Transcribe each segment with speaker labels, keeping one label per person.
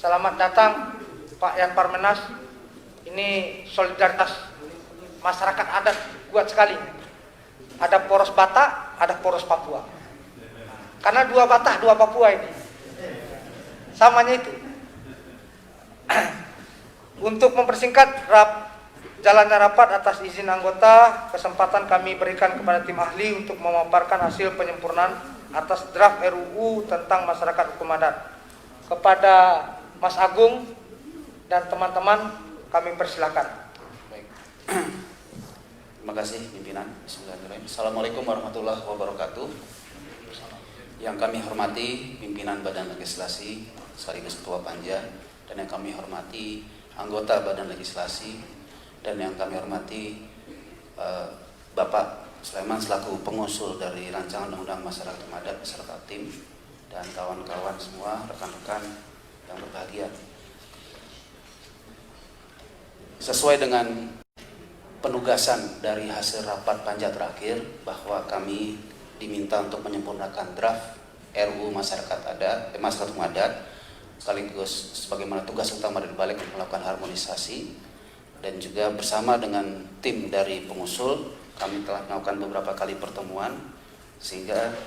Speaker 1: Selamat datang Pak Yan Parmenas. Ini solidaritas masyarakat adat kuat sekali. Ada poros Batak, ada poros Papua. Karena dua Batak, dua Papua ini. Samanya itu. Untuk mempersingkat jalannya rapat atas izin anggota, kesempatan kami berikan kepada tim ahli untuk memaparkan hasil penyempurnaan atas draft RUU tentang masyarakat hukum adat. Kepada Mas Agung dan teman-teman kami persilakan.
Speaker 2: Baik. Terima kasih pimpinan. Bismillahirrahmanirrahim. Assalamualaikum warahmatullahi wabarakatuh. Yang kami hormati pimpinan Badan Legislasi sekaligus Ketua Panja, dan yang kami hormati anggota Badan Legislasi, dan yang kami hormati Bapak Sulaiman selaku pengusul dari rancangan undang-undang masyarakat hukum adat beserta tim, dan kawan-kawan semua, rekan-rekan yang berbahagia. Sesuai dengan penugasan dari hasil rapat panja terakhir bahwa kami diminta untuk menyempurnakan draft RUU masyarakat hukum adat, sekaligus sebagaimana tugas utama dari Balik melakukan harmonisasi, dan juga bersama dengan tim dari pengusul kami telah melakukan beberapa kali pertemuan, sehingga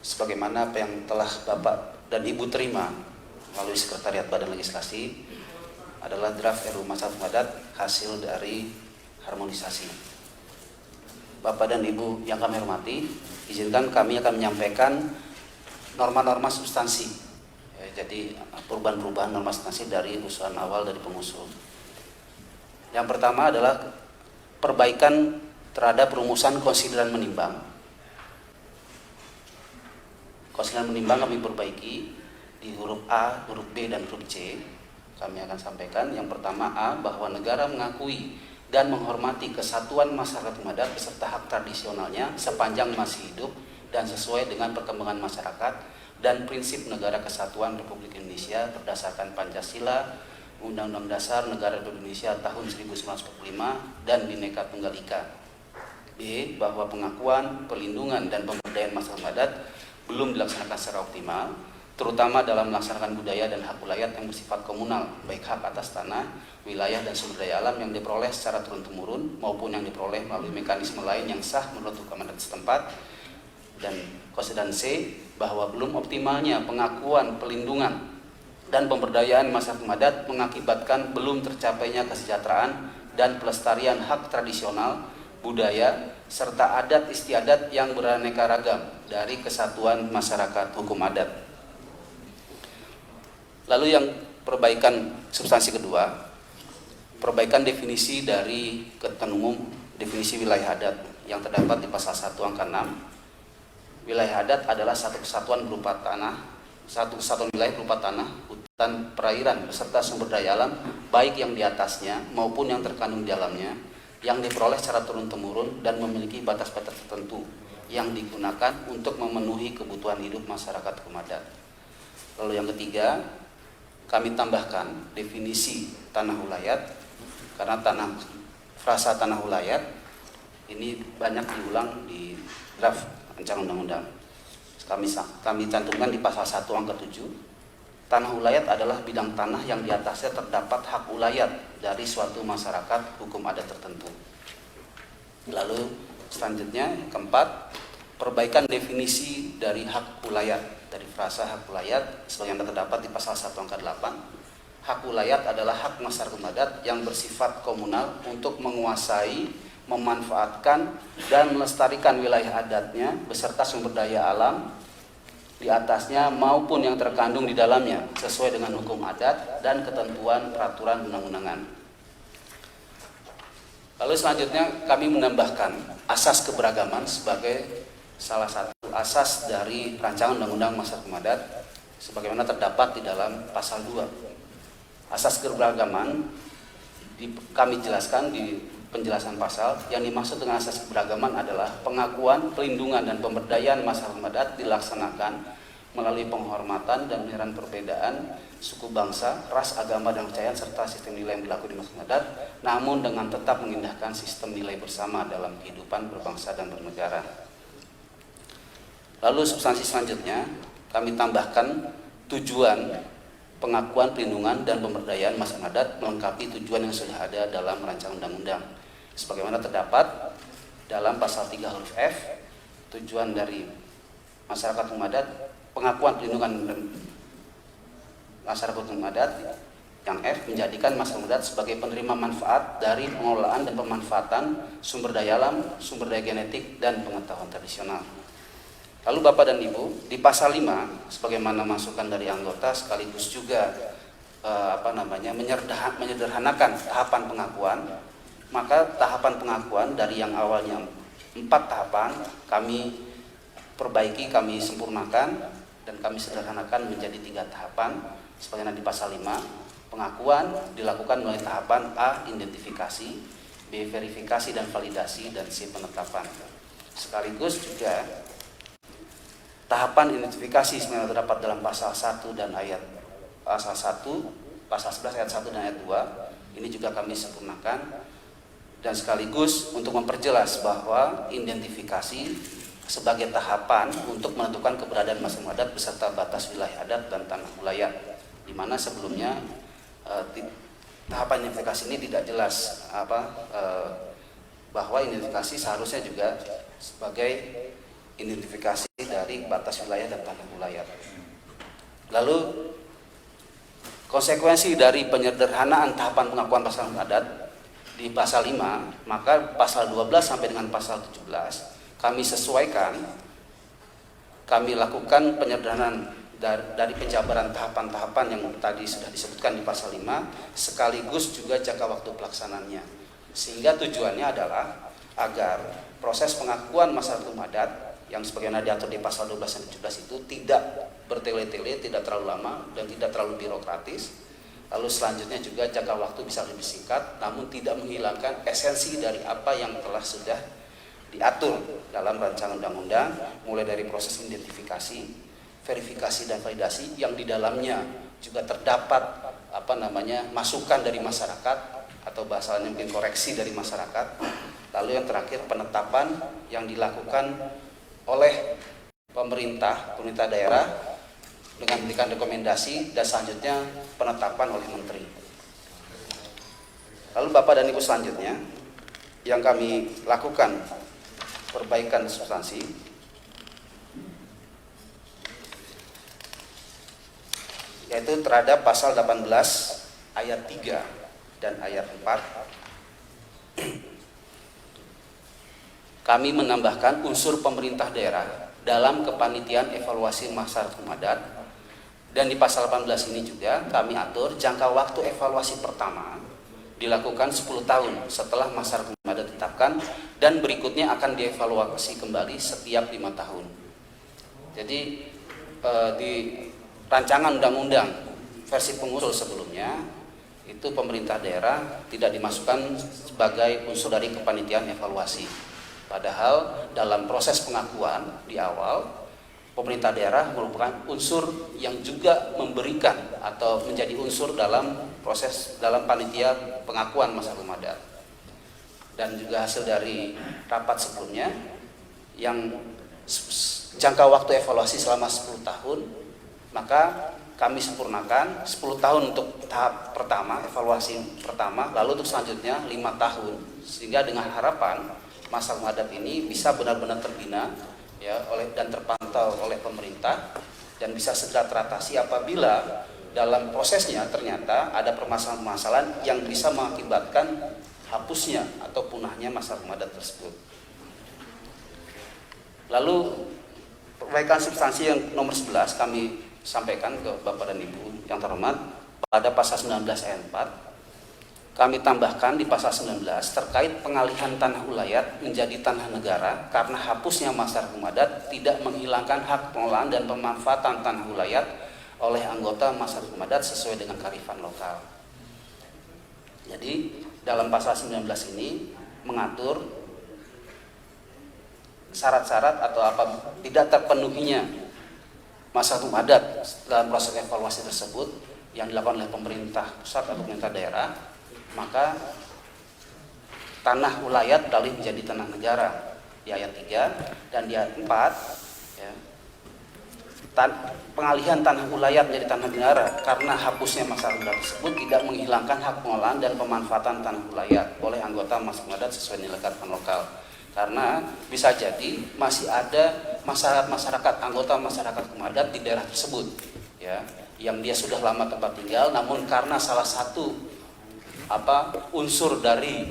Speaker 2: sebagaimana apa yang telah Bapak dan Ibu terima melalui Sekretariat Badan Legislasi adalah draft RUU masyarakat hukum adat hasil dari harmonisasi. Bapak dan Ibu yang kami hormati, izinkan kami akan menyampaikan norma-norma substansi. Jadi perubahan-perubahan norma substansi dari usulan awal dari pengusul. Yang pertama adalah perbaikan terhadap rumusan konsideran menimbang. Konsideran menimbang kami perbaiki di huruf A, huruf B, dan huruf C. Kami akan sampaikan yang pertama A, bahwa negara mengakui dan menghormati kesatuan masyarakat hukum adat beserta hak tradisionalnya sepanjang masih hidup dan sesuai dengan perkembangan masyarakat dan prinsip negara kesatuan Republik Indonesia berdasarkan Pancasila, Undang-Undang Dasar Negara Republik Indonesia tahun 1945 dan Bhinneka Tunggal Ika. B, bahwa pengakuan, perlindungan, dan pemberdayaan masyarakat hukum adat belum dilaksanakan secara optimal, terutama dalam melaksanakan budaya dan hak wilayah yang bersifat komunal, baik hak atas tanah, wilayah, dan sumber daya alam yang diperoleh secara turun-temurun maupun yang diperoleh melalui mekanisme lain yang sah menurut hukum adat setempat. Dan konsideran C, bahwa belum optimalnya pengakuan, perlindungan, dan pemberdayaan masyarakat hukum adat mengakibatkan belum tercapainya kesejahteraan dan pelestarian hak tradisional, budaya, serta adat istiadat yang beraneka ragam dari kesatuan masyarakat hukum adat. Lalu yang perbaikan substansi kedua, perbaikan definisi dari ketentuan umum definisi wilayah adat yang terdapat di pasal 1 angka 6. Wilayah adat adalah satu kesatuan berupa tanah, satu kesatuan wilayah berupa tanah, hutan, perairan beserta sumber daya alam baik yang di atasnya maupun yang terkandung di dalamnya, yang diperoleh secara turun-temurun dan memiliki batas-batas tertentu yang digunakan untuk memenuhi kebutuhan hidup masyarakat hukum adat. Lalu yang ketiga, kami tambahkan definisi tanah ulayat, karena frasa tanah ulayat ini banyak diulang di draft rancangan undang-undang. Kami cantumkan di pasal 1 angka 7. Tanah ulayat adalah bidang tanah yang di atasnya terdapat hak ulayat dari suatu masyarakat hukum adat tertentu. Lalu selanjutnya yang keempat, perbaikan definisi dari hak ulayat, dari frasa hak ulayat sebagaimana terdapat di pasal 1 angka 8. Hak ulayat adalah hak masyarakat hukum adat yang bersifat komunal untuk menguasai, memanfaatkan, dan melestarikan wilayah adatnya beserta sumber daya alam di atasnya maupun yang terkandung di dalamnya sesuai dengan hukum adat dan ketentuan peraturan undang-undangan. Lalu selanjutnya kami menambahkan asas keberagaman sebagai salah satu asas dari rancangan undang-undang masyarakat hukum adat sebagaimana terdapat di dalam pasal 2. Asas keberagaman kami jelaskan di penjelasan pasal. Yang dimaksud dengan asas keberagaman adalah pengakuan, pelindungan, dan pemberdayaan masyarakat hukum adat dilaksanakan melalui penghormatan dan pemeliharaan perbedaan suku bangsa, ras, agama, dan kepercayaan serta sistem nilai yang berlaku di masyarakat adat, namun dengan tetap mengindahkan sistem nilai bersama dalam kehidupan berbangsa dan bernegara. Lalu substansi selanjutnya kami tambahkan tujuan pengakuan, perlindungan, dan pemberdayaan masyarakat adat melengkapi tujuan yang sudah ada dalam rancangan undang-undang. Sebagaimana terdapat dalam pasal 3 huruf F, tujuan dari masyarakat hukum adat, pengakuan, perlindungan, dan masyarakat hukum adat yang F menjadikan masyarakat adat sebagai penerima manfaat dari pengelolaan dan pemanfaatan sumber daya alam, sumber daya genetik, dan pengetahuan tradisional. Lalu Bapak dan Ibu, di pasal 5 sebagaimana masukan dari anggota sekaligus juga menyederhanakan tahapan pengakuan, maka tahapan pengakuan dari yang awalnya 4 tahapan kami perbaiki, kami sempurnakan, dan kami sederhanakan menjadi 3 tahapan sebagaimana di pasal 5. Pengakuan dilakukan melalui tahapan A, identifikasi, B, verifikasi dan validasi, dan C, penetapan. Sekaligus juga tahapan identifikasi sebenarnya terdapat dalam pasal 1 dan ayat pasal 1, pasal 11 ayat 1 dan ayat 2. Ini juga kami sempurnakan, dan sekaligus untuk memperjelas bahwa identifikasi sebagai tahapan untuk menentukan keberadaan masyarakat adat beserta batas wilayah adat dan tanah wilayah, di mana sebelumnya tahapan identifikasi ini tidak jelas bahwa identifikasi seharusnya juga sebagai identifikasi dari batas wilayah dan tanah wilayah. Lalu konsekuensi dari penyederhanaan tahapan pengakuan pasal adat di pasal 5, maka pasal 12 sampai dengan pasal 17 kami sesuaikan, kami lakukan penyederhanaan dari penjabaran tahapan-tahapan yang tadi sudah disebutkan di pasal 5, sekaligus juga jangka waktu pelaksanaannya. Sehingga tujuannya adalah agar proses pengakuan masyarakat hukum adat yang sebagaimana diatur di pasal 12 dan 17 itu tidak bertele-tele, tidak terlalu lama, dan tidak terlalu birokratis. Lalu selanjutnya juga jangka waktu bisa lebih singkat, namun tidak menghilangkan esensi dari apa yang telah sudah diatur dalam rancangan undang-undang, mulai dari proses identifikasi, verifikasi, dan validasi yang di dalamnya juga terdapat masukan dari masyarakat atau bahasanya mungkin koreksi dari masyarakat. Lalu yang terakhir penetapan yang dilakukan oleh pemerintah daerah dengan memberikan rekomendasi, dan selanjutnya penetapan oleh menteri. Lalu Bapak dan Ibu, selanjutnya yang kami lakukan perbaikan substansi yaitu terhadap pasal 18 ayat 3 dan ayat 4. Kami menambahkan unsur pemerintah daerah dalam kepanitiaan evaluasi masyarakat hukum adat, dan di pasal 18 ini juga kami atur jangka waktu evaluasi pertama dilakukan 10 tahun setelah masyarakat hukum adat ditetapkan, dan berikutnya akan dievaluasi kembali setiap 5 tahun. Jadi di rancangan undang-undang versi pengusul sebelumnya itu pemerintah daerah tidak dimasukkan sebagai unsur dari kepanitiaan evaluasi. Padahal dalam proses pengakuan di awal, pemerintah daerah merupakan unsur yang juga memberikan atau menjadi unsur dalam proses dalam panitia pengakuan masyarakat hukum adat. Dan juga hasil dari rapat sebelumnya yang jangka waktu evaluasi selama 10 tahun, maka kami sempurnakan 10 tahun untuk tahap pertama, evaluasi pertama, lalu untuk selanjutnya 5 tahun, sehingga dengan harapan masyarakat adat ini bisa benar-benar terbina ya dan terpantau oleh pemerintah, dan bisa segera teratasi apabila dalam prosesnya ternyata ada permasalahan-permasalahan yang bisa mengakibatkan hapusnya atau punahnya masyarakat adat tersebut. Lalu perbaikan substansi yang nomor 11 kami sampaikan ke Bapak dan Ibu yang terhormat pada pasal 19 ayat 4. Kami tambahkan di pasal 19 terkait pengalihan tanah ulayat menjadi tanah negara karena hapusnya masyarakat hukum adat tidak menghilangkan hak pengelolaan dan pemanfaatan tanah ulayat oleh anggota masyarakat hukum adat sesuai dengan kearifan lokal. Jadi dalam pasal 19 ini mengatur syarat-syarat atau tidak terpenuhinya masyarakat hukum adat dalam proses evaluasi tersebut yang dilakukan oleh pemerintah pusat atau pemerintah daerah, maka tanah ulayat beralih menjadi tanah negara di ayat 3, dan di ayat 4 ya, pengalihan tanah ulayat menjadi tanah negara karena hapusnya masyarakat adat tersebut tidak menghilangkan hak pengelolaan dan pemanfaatan tanah ulayat oleh anggota masyarakat adat sesuai nilai kearifan lokal. Karena bisa jadi masih ada masyarakat anggota masyarakat hukum adat di daerah tersebut, ya, yang dia sudah lama tempat tinggal, namun karena salah satu unsur dari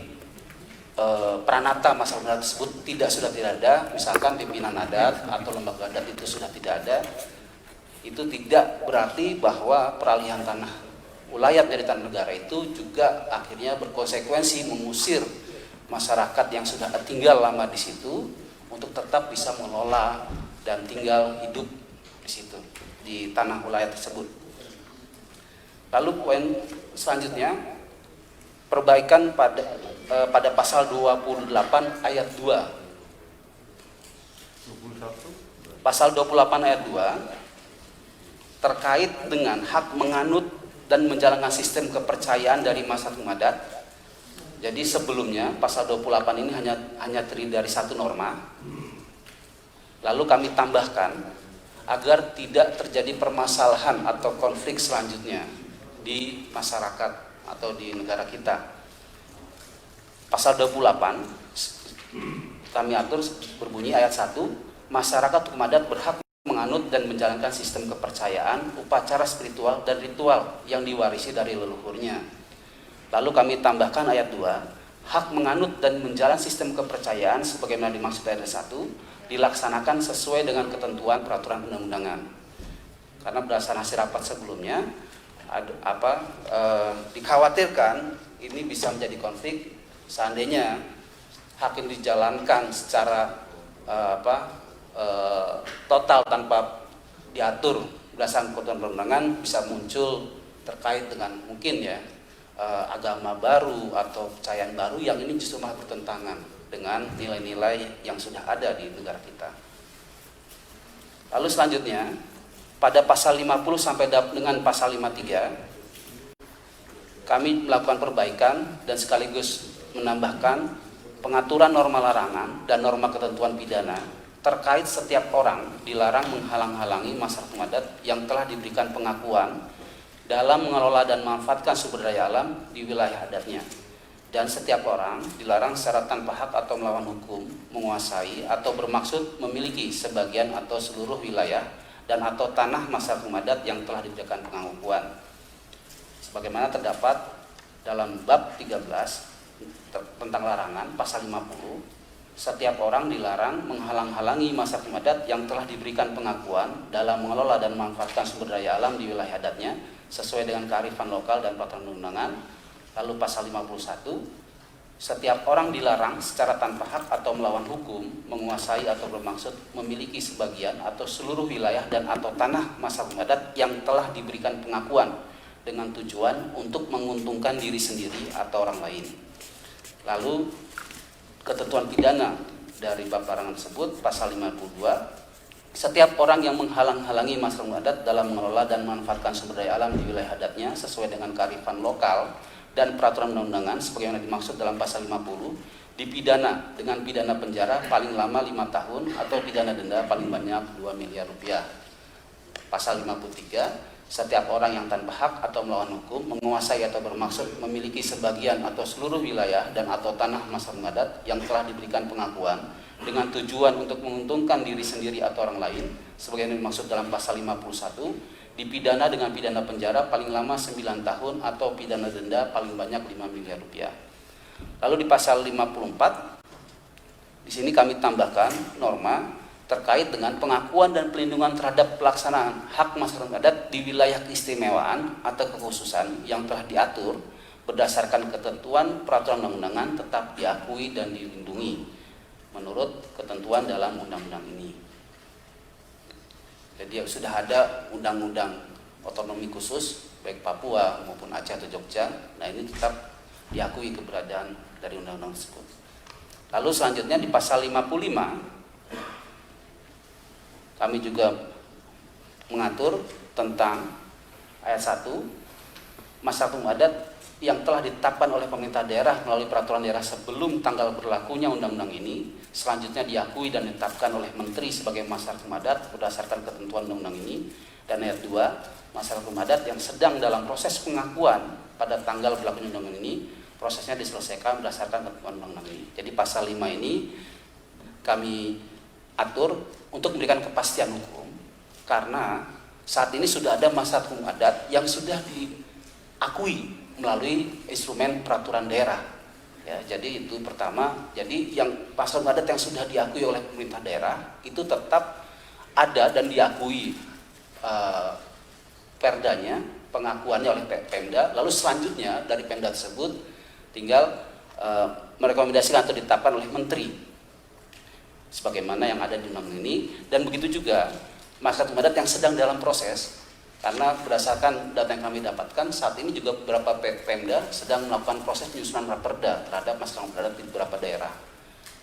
Speaker 2: pranata masyarakat adat tersebut sudah tidak ada, misalkan pimpinan adat atau lembaga adat itu sudah tidak ada, itu tidak berarti bahwa peralihan tanah ulayat dari tanah negara itu juga akhirnya berkonsekuensi mengusir masyarakat yang sudah tinggal lama di situ untuk tetap bisa mengelola dan tinggal hidup di situ, di tanah ulayat tersebut. Lalu poin selanjutnya, perbaikan pada pasal 28 ayat 2. Pasal 28 ayat 2 terkait dengan hak menganut dan menjalankan sistem kepercayaan dari masyarakat adat. Jadi sebelumnya pasal 28 ini hanya terdiri dari satu norma. Lalu kami tambahkan agar tidak terjadi permasalahan atau konflik selanjutnya di masyarakat atau di negara kita. Pasal 28 kami atur berbunyi ayat 1, masyarakat hukum adat berhak menganut dan menjalankan sistem kepercayaan, upacara spiritual dan ritual yang diwarisi dari leluhurnya. Lalu kami tambahkan ayat 2, hak menganut dan menjalankan sistem kepercayaan sebagaimana dimaksud ayat 1 dilaksanakan sesuai dengan ketentuan peraturan undang-undangan. Karena berdasarkan hasil rapat sebelumnya dikhawatirkan ini bisa menjadi konflik seandainya hak ini dijalankan secara total tanpa diatur berdasarkan ketentuan perundangan, bisa muncul terkait dengan mungkin ya agama baru atau kepercayaan baru yang ini justru malah bertentangan dengan nilai-nilai yang sudah ada di negara kita. Lalu selanjutnya pada pasal 50 sampai dengan pasal 53 kami melakukan perbaikan dan sekaligus menambahkan pengaturan norma larangan dan norma ketentuan pidana terkait setiap orang dilarang menghalang-halangi masyarakat adat yang telah diberikan pengakuan dalam mengelola dan memanfaatkan sumber daya alam di wilayah adatnya. Dan setiap orang dilarang secara tanpa hak atau melawan hukum menguasai atau bermaksud memiliki sebagian atau seluruh wilayah dan atau tanah masyarakat adat yang telah diberikan pengakuan. Sebagaimana terdapat dalam bab 13 tentang larangan pasal 50, setiap orang dilarang menghalang-halangi masyarakat adat yang telah diberikan pengakuan dalam mengelola dan memanfaatkan sumber daya alam di wilayah adatnya sesuai dengan kearifan lokal dan peraturan undangan. Lalu pasal 51, setiap orang dilarang secara tanpa hak atau melawan hukum menguasai atau bermaksud memiliki sebagian atau seluruh wilayah dan atau tanah masyarakat adat yang telah diberikan pengakuan dengan tujuan untuk menguntungkan diri sendiri atau orang lain. Lalu ketentuan pidana dari bab larangan tersebut pasal 52, setiap orang yang menghalang-halangi masyarakat adat dalam mengelola dan memanfaatkan sumber daya alam di wilayah adatnya sesuai dengan kearifan lokal dan peraturan undang-undangan sebagaimana dimaksud dalam pasal 50 dipidana dengan pidana penjara paling lama 5 tahun atau pidana denda paling banyak 2 miliar rupiah. Pasal 53, setiap orang yang tanpa hak atau melawan hukum menguasai atau bermaksud memiliki sebagian atau seluruh wilayah dan atau tanah masyarakat adat yang telah diberikan pengakuan dengan tujuan untuk menguntungkan diri sendiri atau orang lain sebagaimana dimaksud dalam pasal 51 dipidana dengan pidana penjara paling lama 9 tahun atau pidana denda paling banyak 5 miliar rupiah. Lalu di pasal 54 di sini kami tambahkan norma terkait dengan pengakuan dan pelindungan terhadap pelaksanaan hak masyarakat adat di wilayah keistimewaan atau kekhususan yang telah diatur berdasarkan ketentuan peraturan undang-undangan tetap diakui dan dilindungi menurut ketentuan dalam undang-undang ini. Jadi sudah ada undang-undang otonomi khusus baik Papua maupun Aceh atau Jogja. Nah ini tetap diakui keberadaan dari undang-undang tersebut. Lalu selanjutnya di pasal 55 kami juga mengatur tentang ayat 1, masyarakat adat yang telah ditetapkan oleh pemerintah daerah melalui peraturan daerah sebelum tanggal berlakunya undang-undang ini selanjutnya diakui dan ditetapkan oleh Menteri sebagai masyarakat hukum adat berdasarkan ketentuan undang-undang ini. Dan ayat 2, masyarakat hukum adat yang sedang dalam proses pengakuan pada tanggal berlakunya undang-undang ini prosesnya diselesaikan berdasarkan ketentuan undang-undang ini. Jadi pasal 5 ini kami atur untuk memberikan kepastian hukum karena saat ini sudah ada masyarakat hukum adat yang sudah diakui melalui instrumen peraturan daerah. Ya, jadi itu pertama. Jadi yang pasal adat yang sudah diakui oleh pemerintah daerah itu tetap ada dan diakui perdanya, pengakuannya oleh Pemda. Lalu selanjutnya dari Pemda tersebut tinggal merekomendasikan atau ditetapkan oleh Menteri sebagaimana yang ada di undang-undang ini. Dan begitu juga masyarakat adat yang sedang dalam proses. Karena berdasarkan data yang kami dapatkan saat ini juga beberapa Pemda sedang melakukan proses penyusunan raperda terhadap masyarakat adat di beberapa daerah.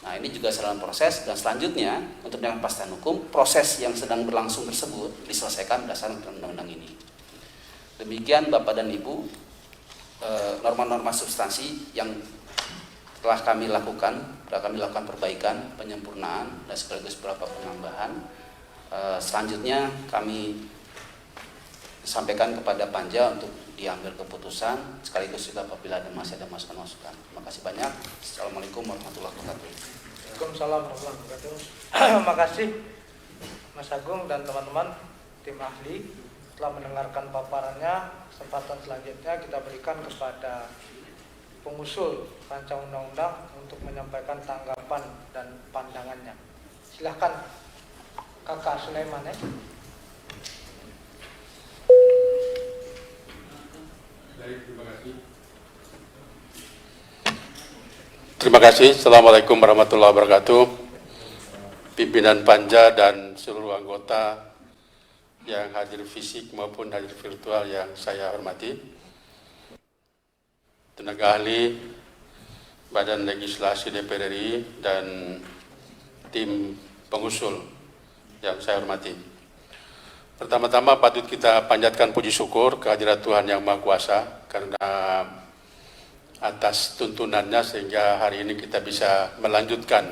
Speaker 2: Nah, ini juga sedang proses dan selanjutnya untuk dengan kepastian hukum proses yang sedang berlangsung tersebut diselesaikan berdasarkan undang-undang ini. Demikian Bapak dan Ibu norma-norma substansi yang telah kami lakukan perbaikan, penyempurnaan dan sekaligus beberapa penambahan. Selanjutnya kami sampaikan kepada Panja untuk diambil keputusan sekaligus juga apabila masih ada masukan-masukan. Terima kasih banyak. Assalamualaikum warahmatullahi wabarakatuh.
Speaker 1: Waalaikumsalam warahmatullahi wabarakatuh. Terima kasih Mas Agung dan teman-teman tim ahli telah mendengarkan paparannya. Kesempatan selanjutnya kita berikan kepada pengusul rancangan undang-undang untuk menyampaikan tanggapan dan pandangannya. Silahkan Kakak Sulaiman ya.
Speaker 3: Terima kasih. Assalamualaikum warahmatullahi wabarakatuh. Pimpinan Panja dan seluruh anggota yang hadir fisik maupun hadir virtual yang saya hormati. Tenaga ahli Badan Legislasi DPR RI dan tim pengusul yang saya hormati. Pertama-tama patut kita panjatkan puji syukur kehadirat Tuhan Yang Maha Kuasa karena atas tuntunannya sehingga hari ini kita bisa melanjutkan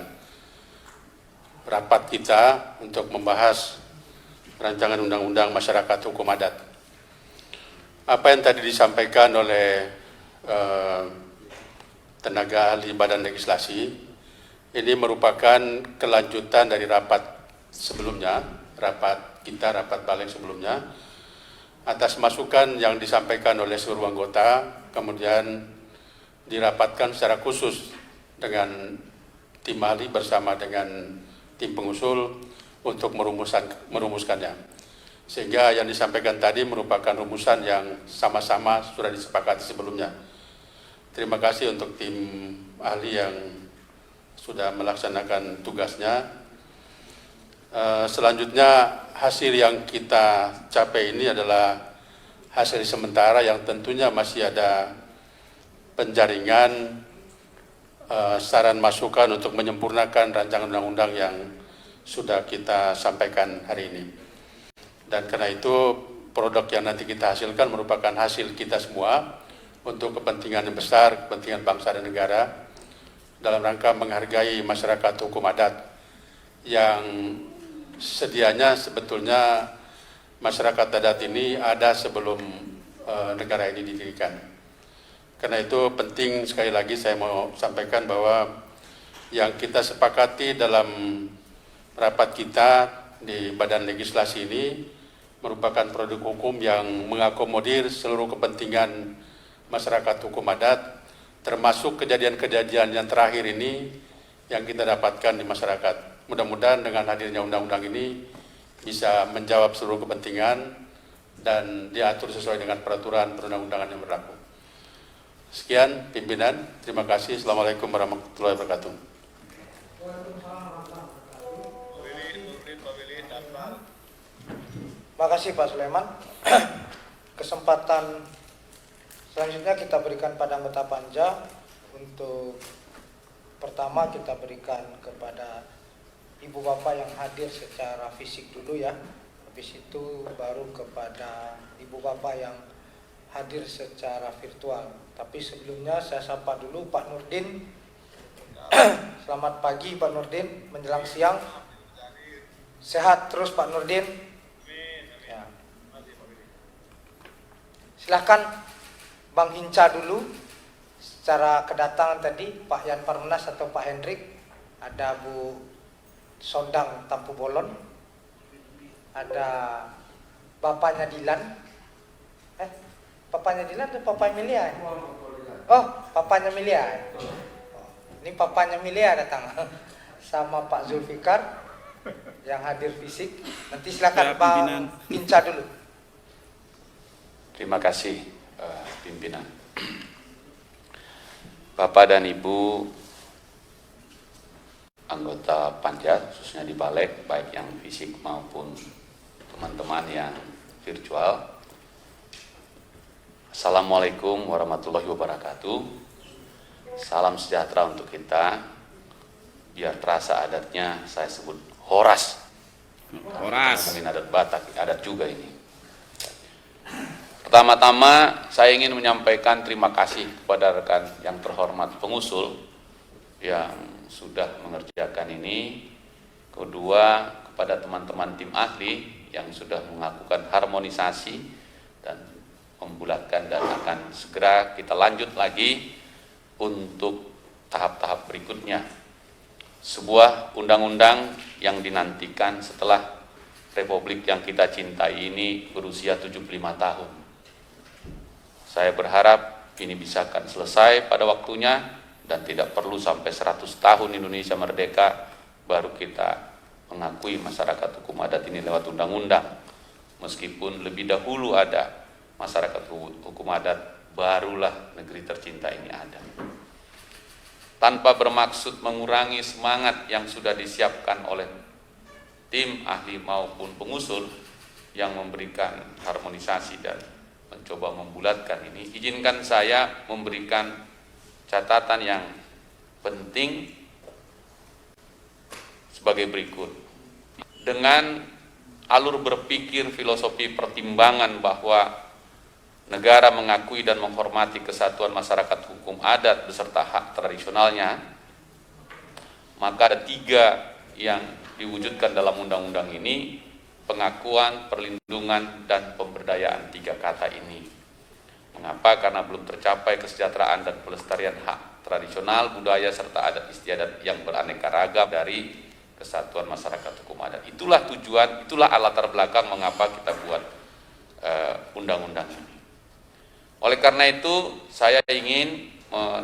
Speaker 3: rapat kita untuk membahas rancangan undang-undang masyarakat hukum adat. Apa yang tadi disampaikan oleh tenaga ahli Badan Legislasi ini merupakan kelanjutan dari rapat sebelumnya, rapat balik sebelumnya, atas masukan yang disampaikan oleh seluruh anggota, kemudian dirapatkan secara khusus dengan tim ahli bersama dengan tim pengusul untuk merumuskannya. Sehingga yang disampaikan tadi merupakan rumusan yang sama-sama sudah disepakati sebelumnya. Terima kasih untuk tim ahli yang sudah melaksanakan tugasnya. Selanjutnya hasil yang kita capai ini adalah hasil sementara yang tentunya masih ada penjaringan saran masukan untuk menyempurnakan rancangan undang-undang yang sudah kita sampaikan hari ini. Dan karena itu produk yang nanti kita hasilkan merupakan hasil kita semua untuk kepentingan yang besar, kepentingan bangsa dan negara dalam rangka menghargai masyarakat hukum adat yang sedianya sebetulnya masyarakat adat ini ada sebelum negara ini didirikan. Karena itu penting sekali lagi saya mau sampaikan bahwa yang kita sepakati dalam rapat kita di Badan Legislasi ini merupakan produk hukum yang mengakomodir seluruh kepentingan masyarakat hukum adat, termasuk kejadian-kejadian yang terakhir ini yang kita dapatkan di masyarakat. Mudah-mudahan dengan hadirnya undang-undang ini bisa menjawab seluruh kepentingan dan diatur sesuai dengan peraturan perundang-undangan yang berlaku. Sekian pimpinan, terima kasih. Assalamualaikum warahmatullahi wabarakatuh.
Speaker 1: Terima kasih Pak Sulaiman. Kesempatan selanjutnya kita berikan pada anggota Panja. Untuk pertama kita berikan kepada Ibu Bapak yang hadir secara fisik dulu ya. Habis itu baru kepada Ibu Bapak yang hadir secara virtual. Tapi sebelumnya saya sapa dulu Pak Nurdin. Selamat pagi Pak Nurdin, menjelang siang. Sehat terus Pak Nurdin. Ya. Silahkan Bang Hinca dulu. Secara kedatangan tadi Pak Yan Parmenas atau Pak Hendrik, ada Bu Sondang Tampu Bolon, ada bapaknya Dilan. Papanya Dilan atau papanya Milia? Oh, papanya Milia. Ini papanya Milia datang sama Pak Zulfikar yang hadir fisik. Nanti silakan
Speaker 4: Ya,
Speaker 1: Bang Hinca dulu.
Speaker 4: Terima kasih pimpinan. Bapak dan Ibu anggota Panja, khususnya di Balek, baik yang fisik maupun teman-teman yang virtual. Assalamualaikum warahmatullahi wabarakatuh. Salam sejahtera untuk kita. Biar terasa adatnya, saya sebut Horas. Horas. Ini adat Batak, adat juga ini. Pertama-tama saya ingin menyampaikan terima kasih kepada rekan yang terhormat pengusul yang sudah mengerjakan ini. Kedua, kepada teman-teman tim ahli yang sudah melakukan harmonisasi dan membulatkan, dan akan segera kita lanjut lagi untuk tahap-tahap berikutnya. Sebuah undang-undang yang dinantikan setelah Republik yang kita cintai ini berusia 75 tahun. Saya berharap ini bisa akan selesai pada waktunya dan tidak perlu sampai 100 tahun Indonesia merdeka baru kita mengakui masyarakat hukum adat ini lewat undang-undang. Meskipun lebih dahulu ada masyarakat hukum adat, barulah negeri tercinta ini ada. Tanpa bermaksud mengurangi semangat yang sudah disiapkan oleh tim ahli maupun pengusul yang memberikan harmonisasi dan mencoba membulatkan ini, izinkan saya memberikan catatan yang penting sebagai berikut. Dengan alur berpikir filosofi pertimbangan bahwa negara mengakui dan menghormati kesatuan masyarakat hukum adat beserta hak tradisionalnya, maka ada 3 yang diwujudkan dalam undang-undang ini: pengakuan, perlindungan, dan pemberdayaan. 3 kata ini. Mengapa? Karena belum tercapai kesejahteraan dan pelestarian hak tradisional, budaya, serta adat istiadat yang beraneka ragam dari kesatuan masyarakat hukum adat. Itulah tujuan, itulah latar belakang mengapa kita buat undang-undang ini. Oleh karena itu, saya ingin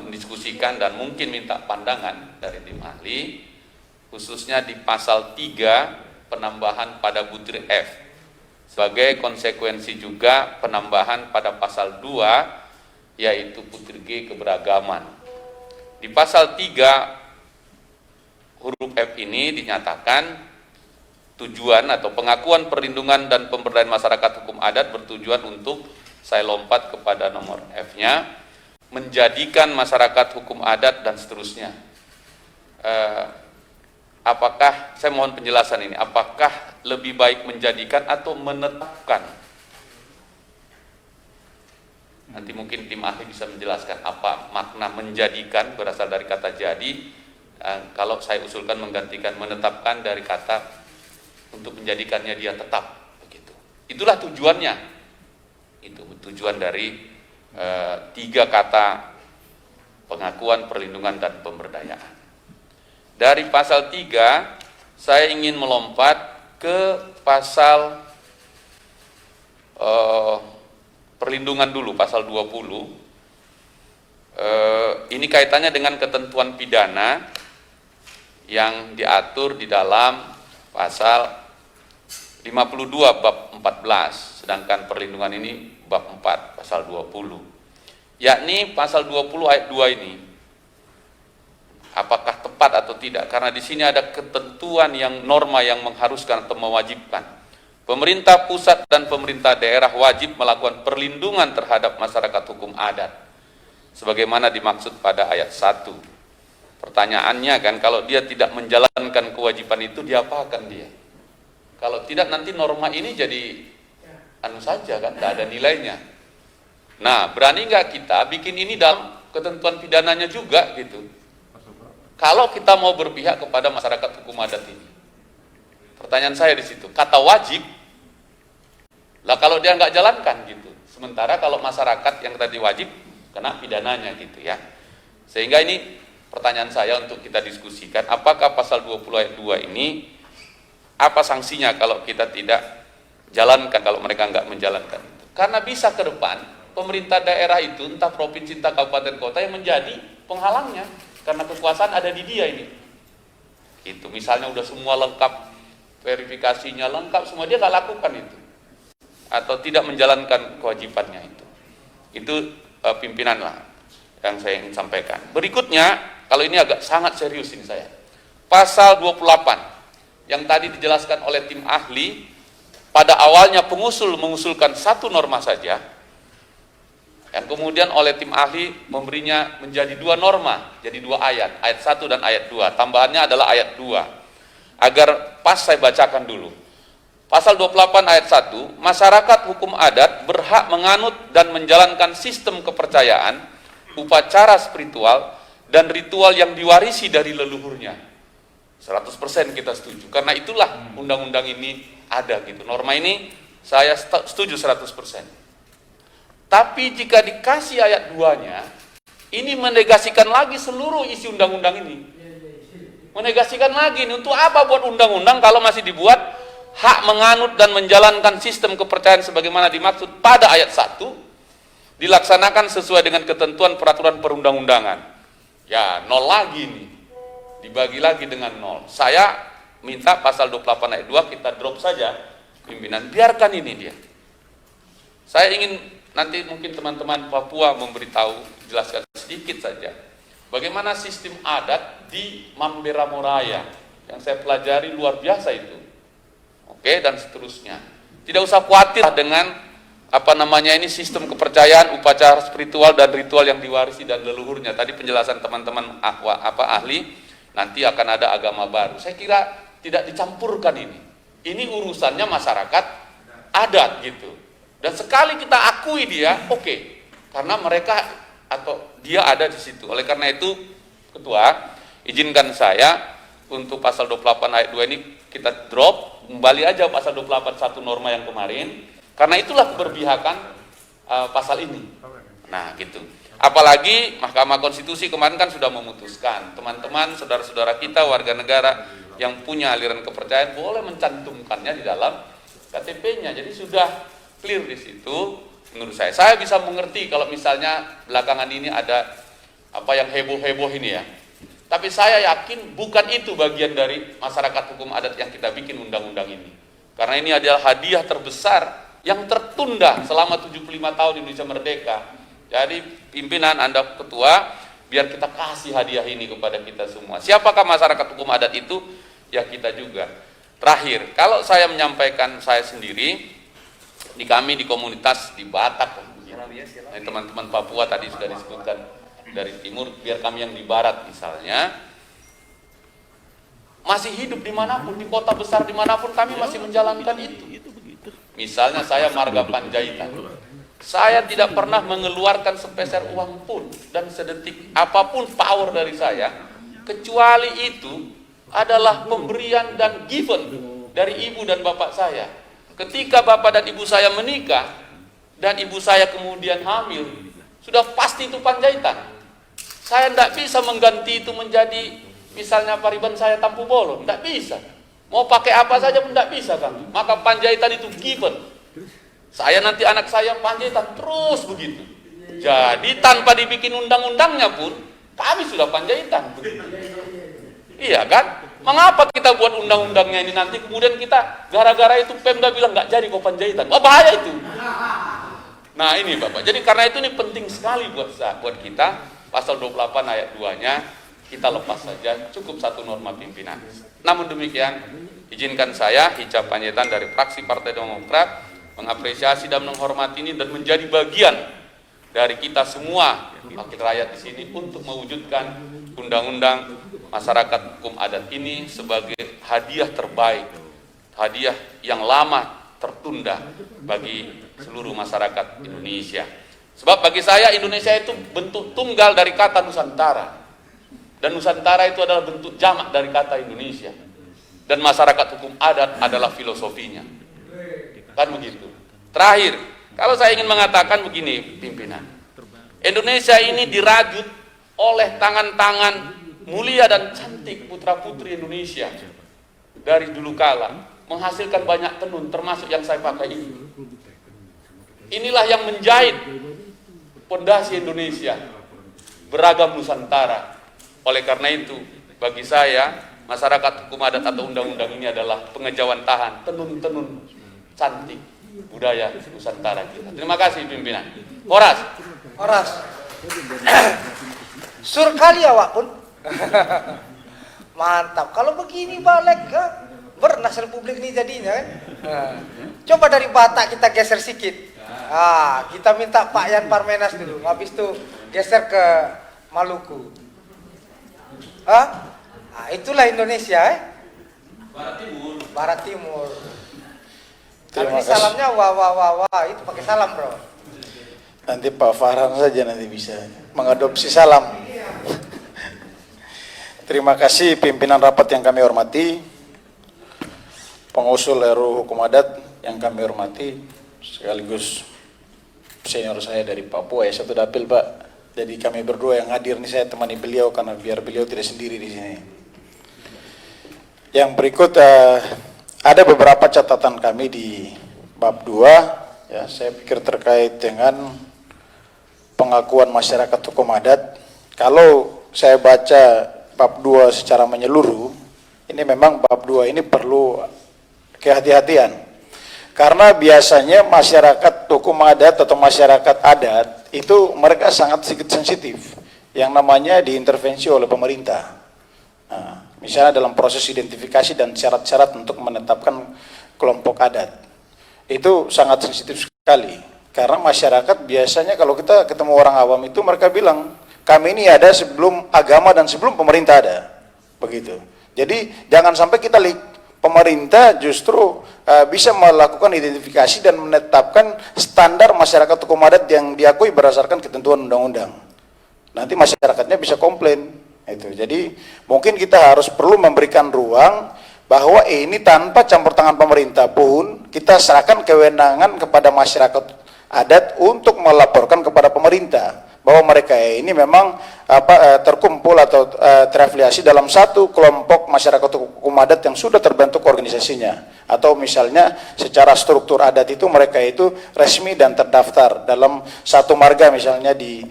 Speaker 4: mendiskusikan dan mungkin minta pandangan dari tim ahli, khususnya di pasal 3 penambahan pada butir F. Sebagai konsekuensi juga penambahan pada pasal 2 yaitu butir G, keberagaman. Di pasal 3 huruf F ini dinyatakan tujuan atau pengakuan, perlindungan, dan pemberdayaan masyarakat hukum adat bertujuan untuk, saya lompat kepada nomor F-nya, menjadikan masyarakat hukum adat dan seterusnya. Apakah, saya mohon penjelasan ini, apakah lebih baik menjadikan atau menetapkan? Nanti mungkin tim ahli bisa menjelaskan apa makna menjadikan, berasal dari kata jadi. Kalau saya usulkan menggantikan menetapkan dari kata untuk menjadikannya dia tetap, begitu. Itulah tujuannya. Itu tujuan dari 3 kata pengakuan, perlindungan, dan pemberdayaan. Dari pasal 3 saya ingin melompat ke pasal perlindungan dulu, pasal 20. Ini kaitannya dengan ketentuan pidana yang diatur di dalam pasal 52 bab 14, sedangkan perlindungan ini bab 4 pasal 20. Yakni pasal 20 ayat 2 ini. Apakah tepat atau tidak? Karena di sini ada ketentuan yang norma yang mengharuskan atau mewajibkan. Pemerintah pusat dan pemerintah daerah wajib melakukan perlindungan terhadap masyarakat hukum adat sebagaimana dimaksud pada ayat 1. Pertanyaannya kan, kalau dia tidak menjalankan kewajiban itu, diapakan dia? Kalau tidak, nanti norma ini jadi anu saja kan, tidak ada nilainya. Nah, berani nggak kita bikin ini dalam ketentuan pidananya juga gitu? Kalau kita mau berpihak kepada masyarakat hukum adat ini, pertanyaan saya di situ, kata wajib, lah kalau dia nggak jalankan gitu. Sementara kalau masyarakat yang tadi wajib, kena pidananya gitu ya. Sehingga ini pertanyaan saya untuk kita diskusikan, apakah pasal 20 ayat 2 ini, apa sanksinya kalau kita tidak jalankan, kalau mereka nggak menjalankan itu? Karena bisa ke depan, pemerintah daerah itu, entah provinsi, entah kabupaten kota yang menjadi penghalangnya, karena kekuasaan ada di dia ini. Itu misalnya udah semua lengkap, verifikasinya lengkap, semua dia nggak lakukan itu. Atau tidak menjalankan kewajibannya itu. Itu pimpinan lah yang saya ingin sampaikan. Berikutnya, kalau ini agak sangat serius ini saya. Pasal 28 yang tadi dijelaskan oleh tim ahli, pada awalnya pengusul mengusulkan satu norma saja, yang kemudian oleh tim ahli memberinya menjadi dua norma, jadi dua ayat 1 dan ayat 2. Tambahannya adalah ayat 2. Agar pas saya bacakan dulu. Pasal 28 ayat 1, masyarakat hukum adat berhak menganut dan menjalankan sistem kepercayaan, upacara spiritual, dan ritual yang diwarisi dari leluhurnya. 100% kita setuju, karena itulah undang-undang ini ada gitu. Norma ini saya setuju 100%. Tapi jika dikasih ayat 2-nya, ini menegasikan lagi seluruh isi undang-undang ini. Menegasikan lagi, ini untuk apa buat undang-undang kalau masih dibuat hak menganut dan menjalankan sistem kepercayaan sebagaimana dimaksud pada ayat 1 dilaksanakan sesuai dengan ketentuan peraturan perundang-undangan. Ya, nol lagi nih. Dibagi lagi dengan nol. Saya minta pasal 28 ayat 2 kita drop saja, pimpinan. Biarkan ini dia. Saya ingin nanti mungkin teman-teman Papua memberitahu, jelaskan sedikit saja. Bagaimana sistem adat di Mambera Moraya yang saya pelajari luar biasa itu. Oke, dan seterusnya. Tidak usah khawatir dengan ini sistem kepercayaan, upacara spiritual dan ritual yang diwarisi dan leluhurnya. Tadi penjelasan teman-teman ahli, nanti akan ada agama baru. Saya kira tidak dicampurkan ini. Ini urusannya masyarakat adat gitu. Dan sekali kita akui dia, oke. Karena mereka atau dia ada di situ. Oleh karena itu, Ketua, izinkan saya untuk pasal 28 ayat 2 ini kita drop, kembali aja pasal 28 satu norma yang kemarin, karena itulah keberpihakan pasal ini. Nah gitu. Apalagi Mahkamah Konstitusi kemarin kan sudah memutuskan, teman-teman, saudara-saudara kita, warga negara yang punya aliran kepercayaan boleh mencantumkannya di dalam KTP-nya. Jadi sudah clear di situ menurut saya. Saya bisa mengerti kalau misalnya belakangan ini ada yang heboh-heboh ini ya. Tapi saya yakin bukan itu bagian dari masyarakat hukum adat yang kita bikin undang-undang ini. Karena ini adalah hadiah terbesar yang tertunda selama 75 tahun Indonesia merdeka. Jadi pimpinan Anda Ketua, biar kita kasih hadiah ini kepada kita semua. Siapakah masyarakat hukum adat itu? Ya kita juga. Terakhir, kalau saya menyampaikan saya sendiri, di kami di komunitas di Batak, teman-teman Papua tadi sudah disebutkan, dari timur, biar kami yang di barat misalnya, masih hidup dimanapun, di kota besar dimanapun kami masih menjalankan itu. Misalnya saya marga Panjaitan, saya tidak pernah mengeluarkan sepeser uang pun dan sedetik apapun power dari saya, kecuali itu adalah pemberian dan given dari ibu dan bapak saya. Ketika bapak dan ibu saya menikah dan ibu saya kemudian hamil, sudah pasti itu Panjaitan. Saya tidak bisa mengganti itu menjadi misalnya Pariban saya Tampu Bolon, tidak bisa. Mau pakai apa saja pun tidak bisa kami. Maka Panjaitan itu given. Saya nanti anak saya Panjaitan terus begitu. Jadi tanpa dibikin undang-undangnya pun kami sudah Panjaitan. Iya kan? Mengapa kita buat undang-undangnya ini nanti kemudian kita gara-gara itu Pemda bilang nggak jadi kok Panjaitan. Wah bahaya itu. Nah ini Bapak. Jadi karena itu ini penting sekali buat kita. Pasal 28 ayat 2-nya kita lepas saja, cukup satu norma pimpinan. Namun demikian, izinkan saya, Hicap Panjaitan dari fraksi Partai Demokrat, mengapresiasi dan menghormati ini dan menjadi bagian dari kita semua wakil rakyat di sini untuk mewujudkan undang-undang masyarakat hukum adat ini sebagai hadiah terbaik, hadiah yang lama tertunda bagi seluruh masyarakat Indonesia. Sebab bagi saya Indonesia itu bentuk tunggal dari kata Nusantara. Dan Nusantara itu adalah bentuk jamak dari kata Indonesia. Dan masyarakat hukum adat adalah filosofinya. Kan begitu. Terakhir, kalau saya ingin mengatakan begini pimpinan. Indonesia ini dirajut oleh tangan-tangan mulia dan cantik putra-putri Indonesia. Dari dulu kala. Menghasilkan banyak tenun termasuk yang saya pakai ini. Inilah yang menjahit pondasi Indonesia, beragam Nusantara. Oleh karena itu, bagi saya, masyarakat hukum adat atau undang-undang ini adalah pengejauhan tahan tenun-tenun cantik budaya Nusantara kita. Terima kasih pimpinan. Horas.
Speaker 1: Sur kali awak pun. Mantap. Kalau begini balik ke bernas Republik ini jadinya kan. Coba dari Batak kita geser sedikit. Kita minta Pak Yan Parmenas dulu. Habis itu geser ke Maluku. Itulah Indonesia Barat Timur. Kalau ini salamnya wah itu pakai salam bro.
Speaker 5: Nanti Pak Farhan saja nanti bisa mengadopsi salam. Terima kasih pimpinan rapat yang kami hormati, pengusul RUU Hukum Adat yang kami hormati, sekaligus senior saya dari Papua ya, satu dapil Pak. Jadi kami berdua yang hadir nih, saya temani beliau karena biar beliau tidak sendiri di sini. Yang berikut ada beberapa catatan kami di bab 2 ya, saya pikir terkait dengan pengakuan masyarakat hukum adat. Kalau saya baca bab 2 secara menyeluruh, ini memang bab 2 ini perlu kehati-hatian. Karena biasanya masyarakat hukum adat atau masyarakat adat itu mereka sangat sedikit sensitif yang namanya diintervensi oleh pemerintah. Nah, misalnya dalam proses identifikasi dan syarat-syarat untuk menetapkan kelompok adat. Itu sangat sensitif sekali. Karena masyarakat biasanya kalau kita ketemu orang awam itu mereka bilang, kami ini ada sebelum agama dan sebelum pemerintah ada. Begitu. Jadi jangan sampai kita pemerintah justru bisa melakukan identifikasi dan menetapkan standar masyarakat hukum adat yang diakui berdasarkan ketentuan undang-undang. Nanti masyarakatnya bisa komplain. Itu. Jadi mungkin kita harus perlu memberikan ruang bahwa ini tanpa campur tangan pemerintah pun kita serahkan kewenangan kepada masyarakat adat untuk melaporkan kepada pemerintah bahwa mereka ini memang terkumpul atau terafiliasi dalam satu kelompok masyarakat hukum adat yang sudah terbentuk organisasinya, atau misalnya secara struktur adat itu mereka itu resmi dan terdaftar dalam satu marga misalnya di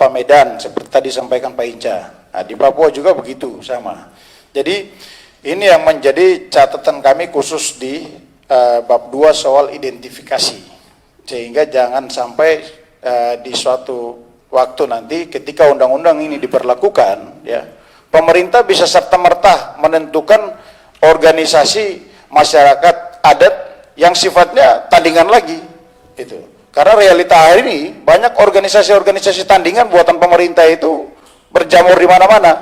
Speaker 5: Medan seperti tadi sampaikan Pak Inca. Nah, di Papua juga begitu sama. Jadi ini yang menjadi catatan kami khusus di bab 2 soal identifikasi, sehingga jangan sampai di suatu waktu nanti ketika undang-undang ini diberlakukan, ya, pemerintah bisa serta-merta menentukan organisasi masyarakat adat yang sifatnya tandingan lagi, itu. Karena realita hari ini banyak organisasi-organisasi tandingan buatan pemerintah itu berjamur di mana-mana.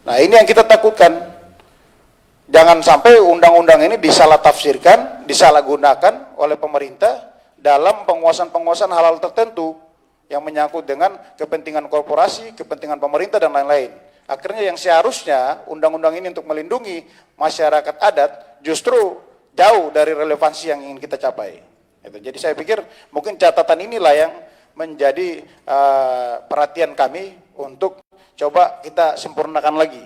Speaker 5: Nah, ini yang kita takutkan. Jangan sampai undang-undang ini disalah tafsirkan, disalahgunakan oleh pemerintah dalam penguasaan-penguasaan hal-hal tertentu yang menyangkut dengan kepentingan korporasi, kepentingan pemerintah dan lain-lain. Akhirnya yang seharusnya undang-undang ini untuk melindungi masyarakat adat justru jauh dari relevansi yang ingin kita capai. Jadi saya pikir mungkin catatan inilah yang menjadi perhatian kami untuk coba kita sempurnakan lagi.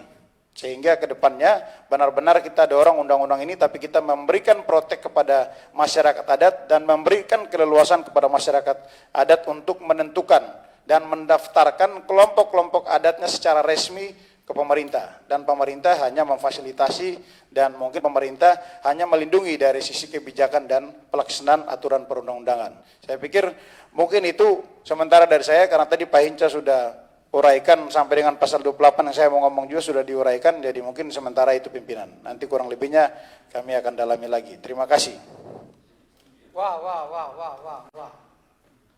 Speaker 5: Sehingga ke depannya benar-benar kita dorong undang-undang ini, tapi kita memberikan protek kepada masyarakat adat dan memberikan keleluasan kepada masyarakat adat untuk menentukan dan mendaftarkan kelompok-kelompok adatnya secara resmi ke pemerintah. Dan pemerintah hanya memfasilitasi dan mungkin pemerintah hanya melindungi dari sisi kebijakan dan pelaksanaan aturan perundang-undangan. Saya pikir mungkin itu sementara dari saya, karena tadi Pak Hinca sudah uraikan sampai dengan pasal 28 yang saya mau ngomong juga sudah diuraikan, jadi mungkin sementara itu pimpinan. Nanti kurang lebihnya kami akan dalami lagi. Terima kasih.
Speaker 1: Wah.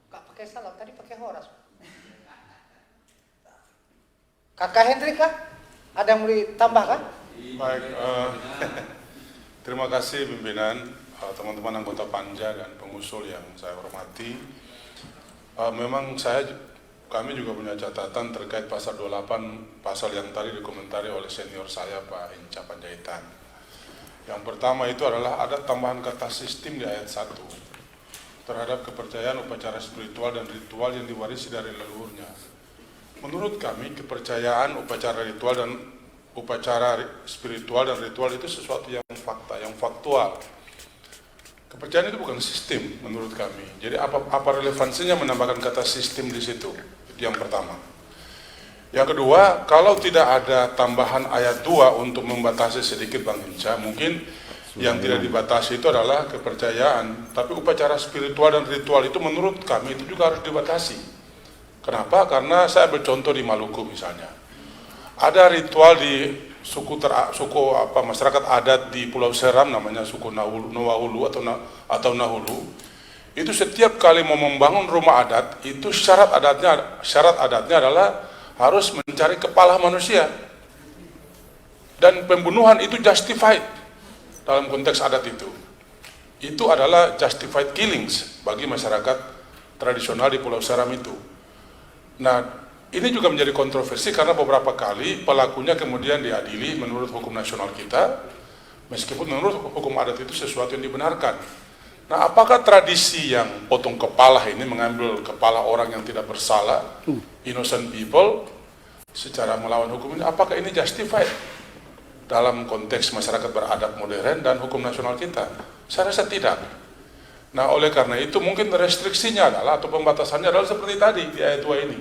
Speaker 1: Gak pakai salam, tadi pakai horas. Kakak Hendrik kah? Ada yang mau ditambahkan?
Speaker 6: Baik, terima kasih pimpinan, teman-teman anggota Panja dan pengusul yang saya hormati. Memang kami juga punya catatan terkait pasal 28, pasal yang tadi dikomentari oleh senior saya Pak Hinca Panjaitan. Yang pertama itu adalah ada tambahan kata sistem di ayat 1 terhadap kepercayaan upacara spiritual dan ritual yang diwarisi dari leluhurnya. Menurut kami, kepercayaan upacara ritual dan upacara spiritual dan ritual itu sesuatu yang fakta, yang faktual. Kepercayaan itu bukan sistem menurut kami. Jadi apa relevansinya menambahkan kata sistem di situ? Itu yang pertama. Yang kedua, kalau tidak ada tambahan ayat 2 untuk membatasi sedikit Bang Hinca, mungkin yang tidak dibatasi itu adalah kepercayaan. Tapi upacara spiritual dan ritual itu menurut kami itu juga harus dibatasi. Kenapa? Karena saya bercontoh di Maluku misalnya. Ada ritual di masyarakat adat di Pulau Seram namanya suku Nawahulu atau Nahulu. Itu setiap kali mau membangun rumah adat itu syarat adatnya adalah harus mencari kepala manusia. Dan pembunuhan itu justified dalam konteks adat itu. Itu adalah justified killings bagi masyarakat tradisional di Pulau Seram itu. Nah, ini juga menjadi kontroversi karena beberapa kali pelakunya kemudian diadili menurut hukum nasional kita, meskipun menurut hukum adat itu sesuatu yang dibenarkan. Nah, apakah tradisi yang potong kepala ini, mengambil kepala orang yang tidak bersalah, innocent people, secara melawan hukum ini, apakah ini justified dalam konteks masyarakat beradab modern dan hukum nasional kita? Saya rasa tidak. Nah, oleh karena itu mungkin restriksinya adalah, atau pembatasannya adalah seperti tadi di ayat 2 ini.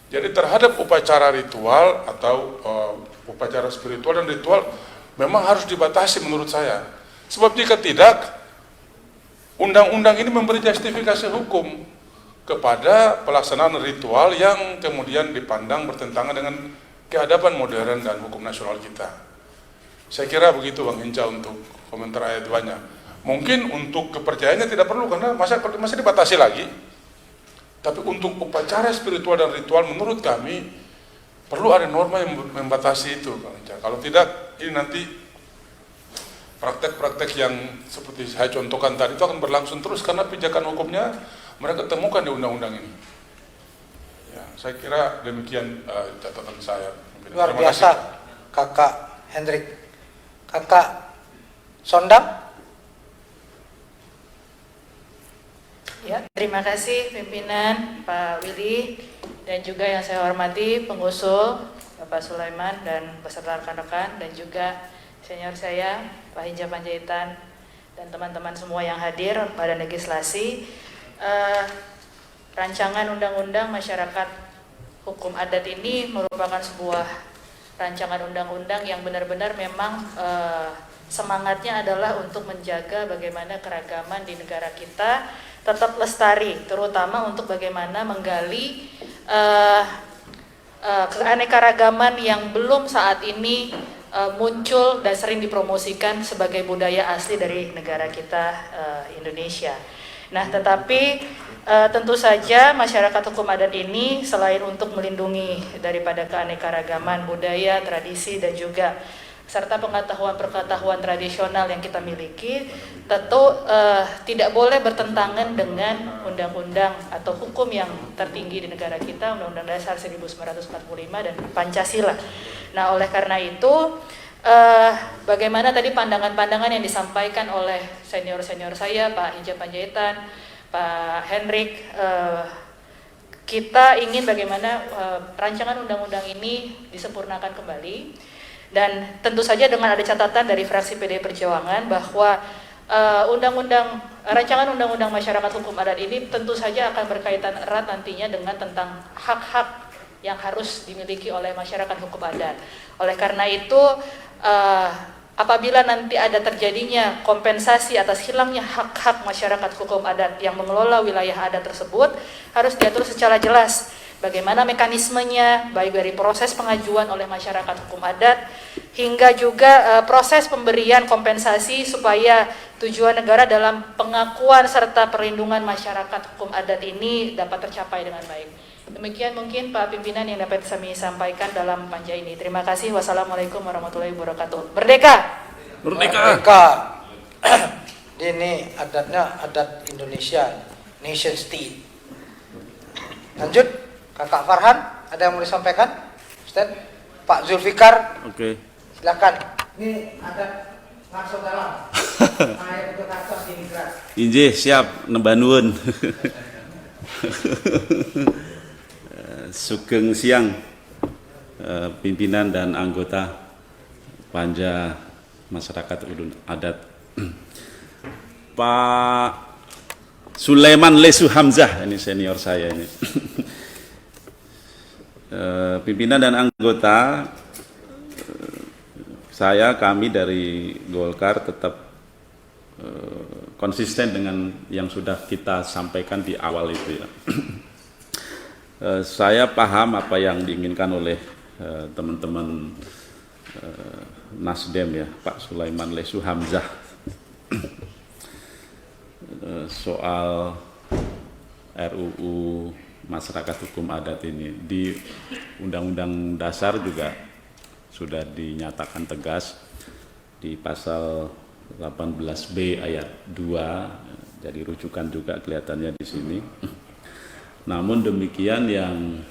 Speaker 6: Jadi terhadap upacara ritual atau upacara spiritual dan ritual memang harus dibatasi menurut saya. Sebab jika tidak, undang-undang ini memberi justifikasi hukum kepada pelaksanaan ritual yang kemudian dipandang bertentangan dengan keadaban modern dan hukum nasional kita. Saya kira begitu Bang Hinca untuk komentar ayat 2-nya. Mungkin untuk kepercayaannya tidak perlu karena masih dibatasi lagi. Tapi untuk upacara spiritual dan ritual menurut kami perlu ada norma yang membatasi itu. Kalau tidak, ini nanti praktek-praktek yang seperti saya contohkan tadi itu akan berlangsung terus karena pijakan hukumnya mereka temukan di undang-undang ini. Ya, saya kira demikian catatan saya.
Speaker 1: Luar biasa, Kakak Hendrik. Kakak Sondang.
Speaker 7: Ya, terima kasih pimpinan Pak Willy dan juga yang saya hormati pengusul Bapak Sulaiman dan beserta rekan-rekan dan juga senior saya Pak Hinca Panjaitan dan teman-teman semua yang hadir pada legislasi. Rancangan Undang-Undang Masyarakat Hukum Adat ini merupakan sebuah rancangan undang-undang yang benar-benar memang semangatnya adalah untuk menjaga bagaimana keragaman di negara kita tetap lestari, terutama untuk bagaimana menggali keanekaragaman yang belum saat ini muncul dan sering dipromosikan sebagai budaya asli dari negara kita Indonesia. Nah, tetapi tentu saja masyarakat hukum adat ini selain untuk melindungi daripada keanekaragaman budaya, tradisi dan juga serta pengetahuan-pengetahuan tradisional yang kita miliki, tentu tidak boleh bertentangan dengan undang-undang atau hukum yang tertinggi di negara kita, Undang-Undang Dasar 1945 dan Pancasila. Nah, oleh karena itu, bagaimana tadi pandangan-pandangan yang disampaikan oleh senior-senior saya, Pak Hinca Panjaitan, Pak Hendrik, kita ingin bagaimana rancangan undang-undang ini disempurnakan kembali. Dan tentu saja dengan ada catatan dari fraksi PDI Perjuangan bahwa rancangan undang-undang masyarakat hukum adat ini tentu saja akan berkaitan erat nantinya dengan tentang hak-hak yang harus dimiliki oleh masyarakat hukum adat. Oleh karena itu, apabila nanti ada terjadinya kompensasi atas hilangnya hak-hak masyarakat hukum adat yang mengelola wilayah adat tersebut, harus diatur secara jelas bagaimana mekanismenya, baik dari proses pengajuan oleh masyarakat hukum adat hingga juga proses pemberian kompensasi supaya tujuan negara dalam pengakuan serta perlindungan masyarakat hukum adat ini dapat tercapai dengan baik. Demikian mungkin Pak Pimpinan yang dapat kami sampaikan dalam panja ini. Terima kasih. Wassalamualaikum warahmatullahi wabarakatuh. Merdeka!
Speaker 1: Merdeka! Ini adatnya adat Indonesia, nation state. Lanjut, Kakak Farhan, ada yang mau disampaikan? Ustaz, Pak Zulfikar,
Speaker 8: Oke.
Speaker 1: silakan. Ini ada langsung dalam. Ayat untuk akses imigrasi.
Speaker 8: Injih, siap nembah nuwun. Sugeng siang pimpinan dan anggota Panja Masyarakat Ulun Adat. Pak Sulaiman Lesu Hamzah, ini senior saya ini. Pimpinan dan anggota, kami dari Golkar tetap konsisten dengan yang sudah kita sampaikan di awal itu ya. Saya paham apa yang diinginkan oleh teman-teman Nasdem ya, Pak Sulaiman Lesu Hamzah, soal RUU Masyarakat Hukum Adat ini. Di Undang-Undang Dasar juga sudah dinyatakan tegas di pasal 18B ayat 2, jadi rujukan juga kelihatannya di sini. Namun demikian yang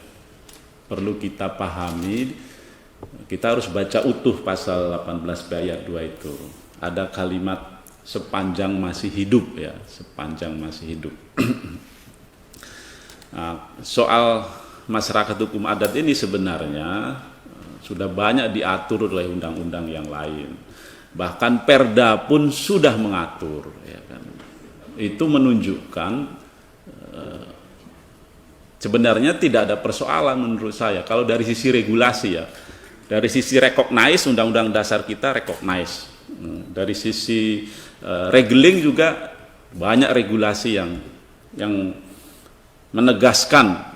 Speaker 8: perlu kita pahami, kita harus baca utuh pasal 18B ayat 2 itu. Ada kalimat sepanjang masih hidup ya, sepanjang masih hidup. Nah, soal masyarakat hukum adat ini sebenarnya sudah banyak diatur oleh undang-undang yang lain. Bahkan Perda pun sudah mengatur. Ya kan. Itu menunjukkan sebenarnya tidak ada persoalan menurut saya. Kalau dari sisi regulasi ya, dari sisi recognize, Undang-Undang Dasar kita recognize. Dari sisi regeling juga banyak regulasi yang menegaskan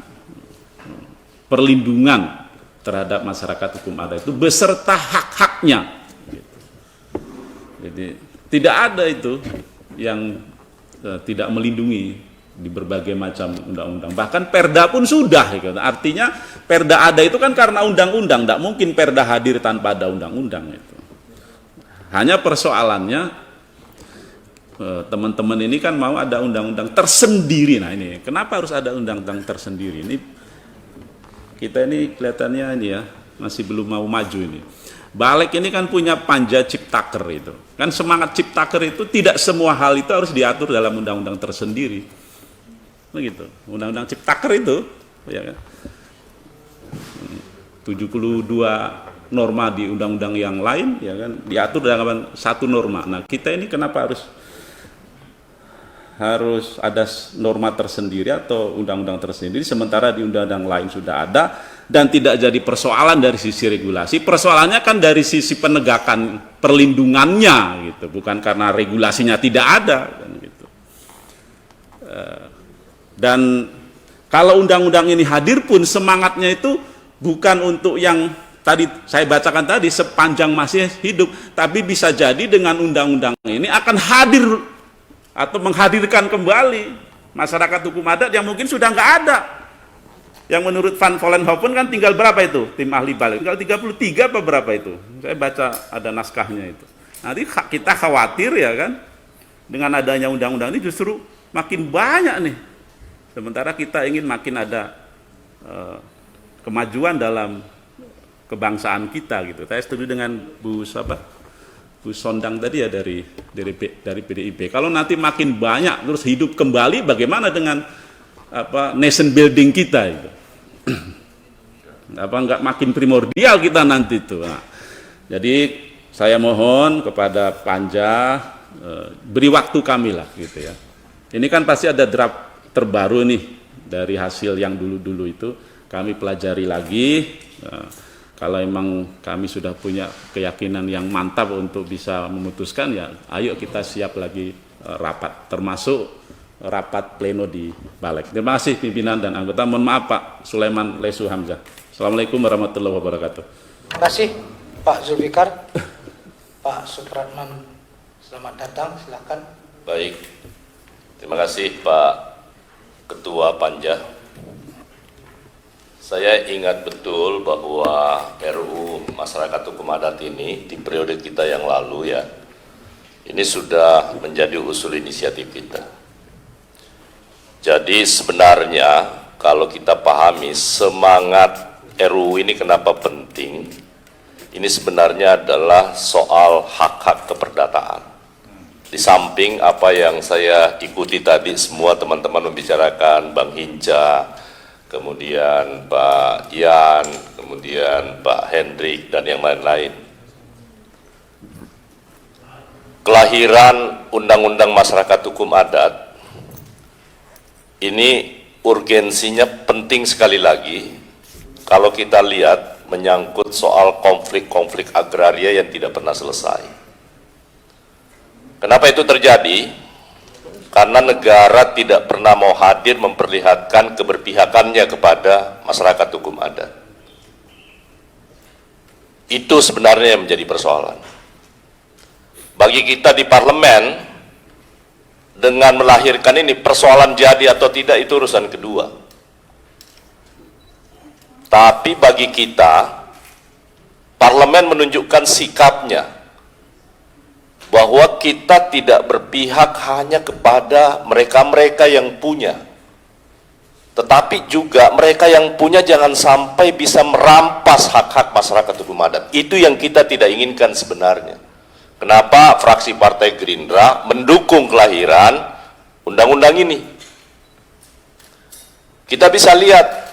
Speaker 8: perlindungan terhadap masyarakat hukum adat itu beserta hak-haknya. Jadi tidak ada itu yang tidak melindungi di berbagai macam undang-undang. Bahkan Perda pun sudah. Gitu. Artinya Perda ada itu kan karena undang-undang. Tidak mungkin Perda hadir tanpa ada undang-undang itu. Hanya persoalannya teman-teman ini kan mau ada undang-undang tersendiri. Nah ini kenapa harus ada undang-undang tersendiri? Ini kita ini kelihatannya ini ya masih belum mau maju ini. Balik ini kan punya panja ciptaker itu. Kan semangat ciptaker itu tidak semua hal itu harus diatur dalam undang-undang tersendiri. Begitu. Undang-undang ciptaker itu ya kan. 72 norma di undang-undang yang lain ya kan diatur dalam satu norma. Nah, kita ini kenapa harus ada norma tersendiri atau undang-undang tersendiri sementara di undang-undang lain sudah ada dan tidak jadi persoalan dari sisi regulasi. Persoalannya kan dari sisi penegakan perlindungannya gitu, bukan karena regulasinya tidak ada kan gitu. Dan kalau undang-undang ini hadir pun semangatnya itu bukan untuk yang tadi saya bacakan tadi sepanjang masih hidup, tapi bisa jadi dengan undang-undang ini akan hadir atau menghadirkan kembali masyarakat hukum adat yang mungkin sudah nggak ada. Yang menurut Van Vollenhoven kan tinggal berapa itu tim ahli balik? Tinggal 33 apa berapa itu? Saya baca ada naskahnya itu. Nanti kita khawatir ya kan dengan adanya undang-undang ini justru makin banyak nih. Sementara kita ingin makin ada kemajuan dalam kebangsaan kita gitu. Saya setuju dengan Bu Sondang tadi ya dari PDIP. Kalau nanti makin banyak terus hidup kembali, bagaimana dengan nation building kita itu? Nggak makin primordial kita nanti itu. Nah, jadi saya mohon kepada Panja beri waktu kami lah gitu ya. Ini kan pasti ada draft terbaru nih dari hasil yang dulu-dulu itu. Kami pelajari lagi. Kalau emang kami sudah punya keyakinan yang mantap untuk bisa memutuskan ya, ayo kita siap lagi rapat, termasuk rapat pleno di Balik. Terima kasih pimpinan dan anggota. Mohon maaf Pak Sulaiman Lesu Hamzah. Assalamualaikum warahmatullahi wabarakatuh.
Speaker 1: Terima kasih Pak Zulfikar. Pak Supratman, selamat datang, silakan.
Speaker 9: Baik, terima kasih Pak Ketua Panja. Saya ingat betul bahwa RUU Masyarakat Hukum Adat ini di periode kita yang lalu ya, ini sudah menjadi usul inisiatif kita. Jadi sebenarnya kalau kita pahami semangat RUU ini kenapa penting, ini sebenarnya adalah soal hak-hak keperdataan. Di samping apa yang saya ikuti tadi, semua teman-teman membicarakan, Bang Hinca, kemudian Pak Yan, kemudian Pak Hendrik, dan yang lain-lain. Kelahiran Undang-Undang Masyarakat Hukum Adat ini urgensinya penting sekali lagi kalau kita lihat menyangkut soal konflik-konflik agraria yang tidak pernah selesai. Kenapa itu terjadi? Karena negara tidak pernah mau hadir memperlihatkan keberpihakannya kepada masyarakat hukum adat. Itu sebenarnya yang menjadi persoalan. Bagi kita di parlemen, dengan melahirkan ini, persoalan jadi atau tidak itu urusan kedua. Tapi bagi kita, parlemen menunjukkan sikapnya, bahwa kita tidak berpihak hanya kepada mereka-mereka yang punya, tetapi juga mereka yang punya jangan sampai bisa merampas hak-hak masyarakat hukum adat. Itu yang kita tidak inginkan sebenarnya. Kenapa fraksi Partai Gerindra mendukung kelahiran undang-undang ini? Kita bisa lihat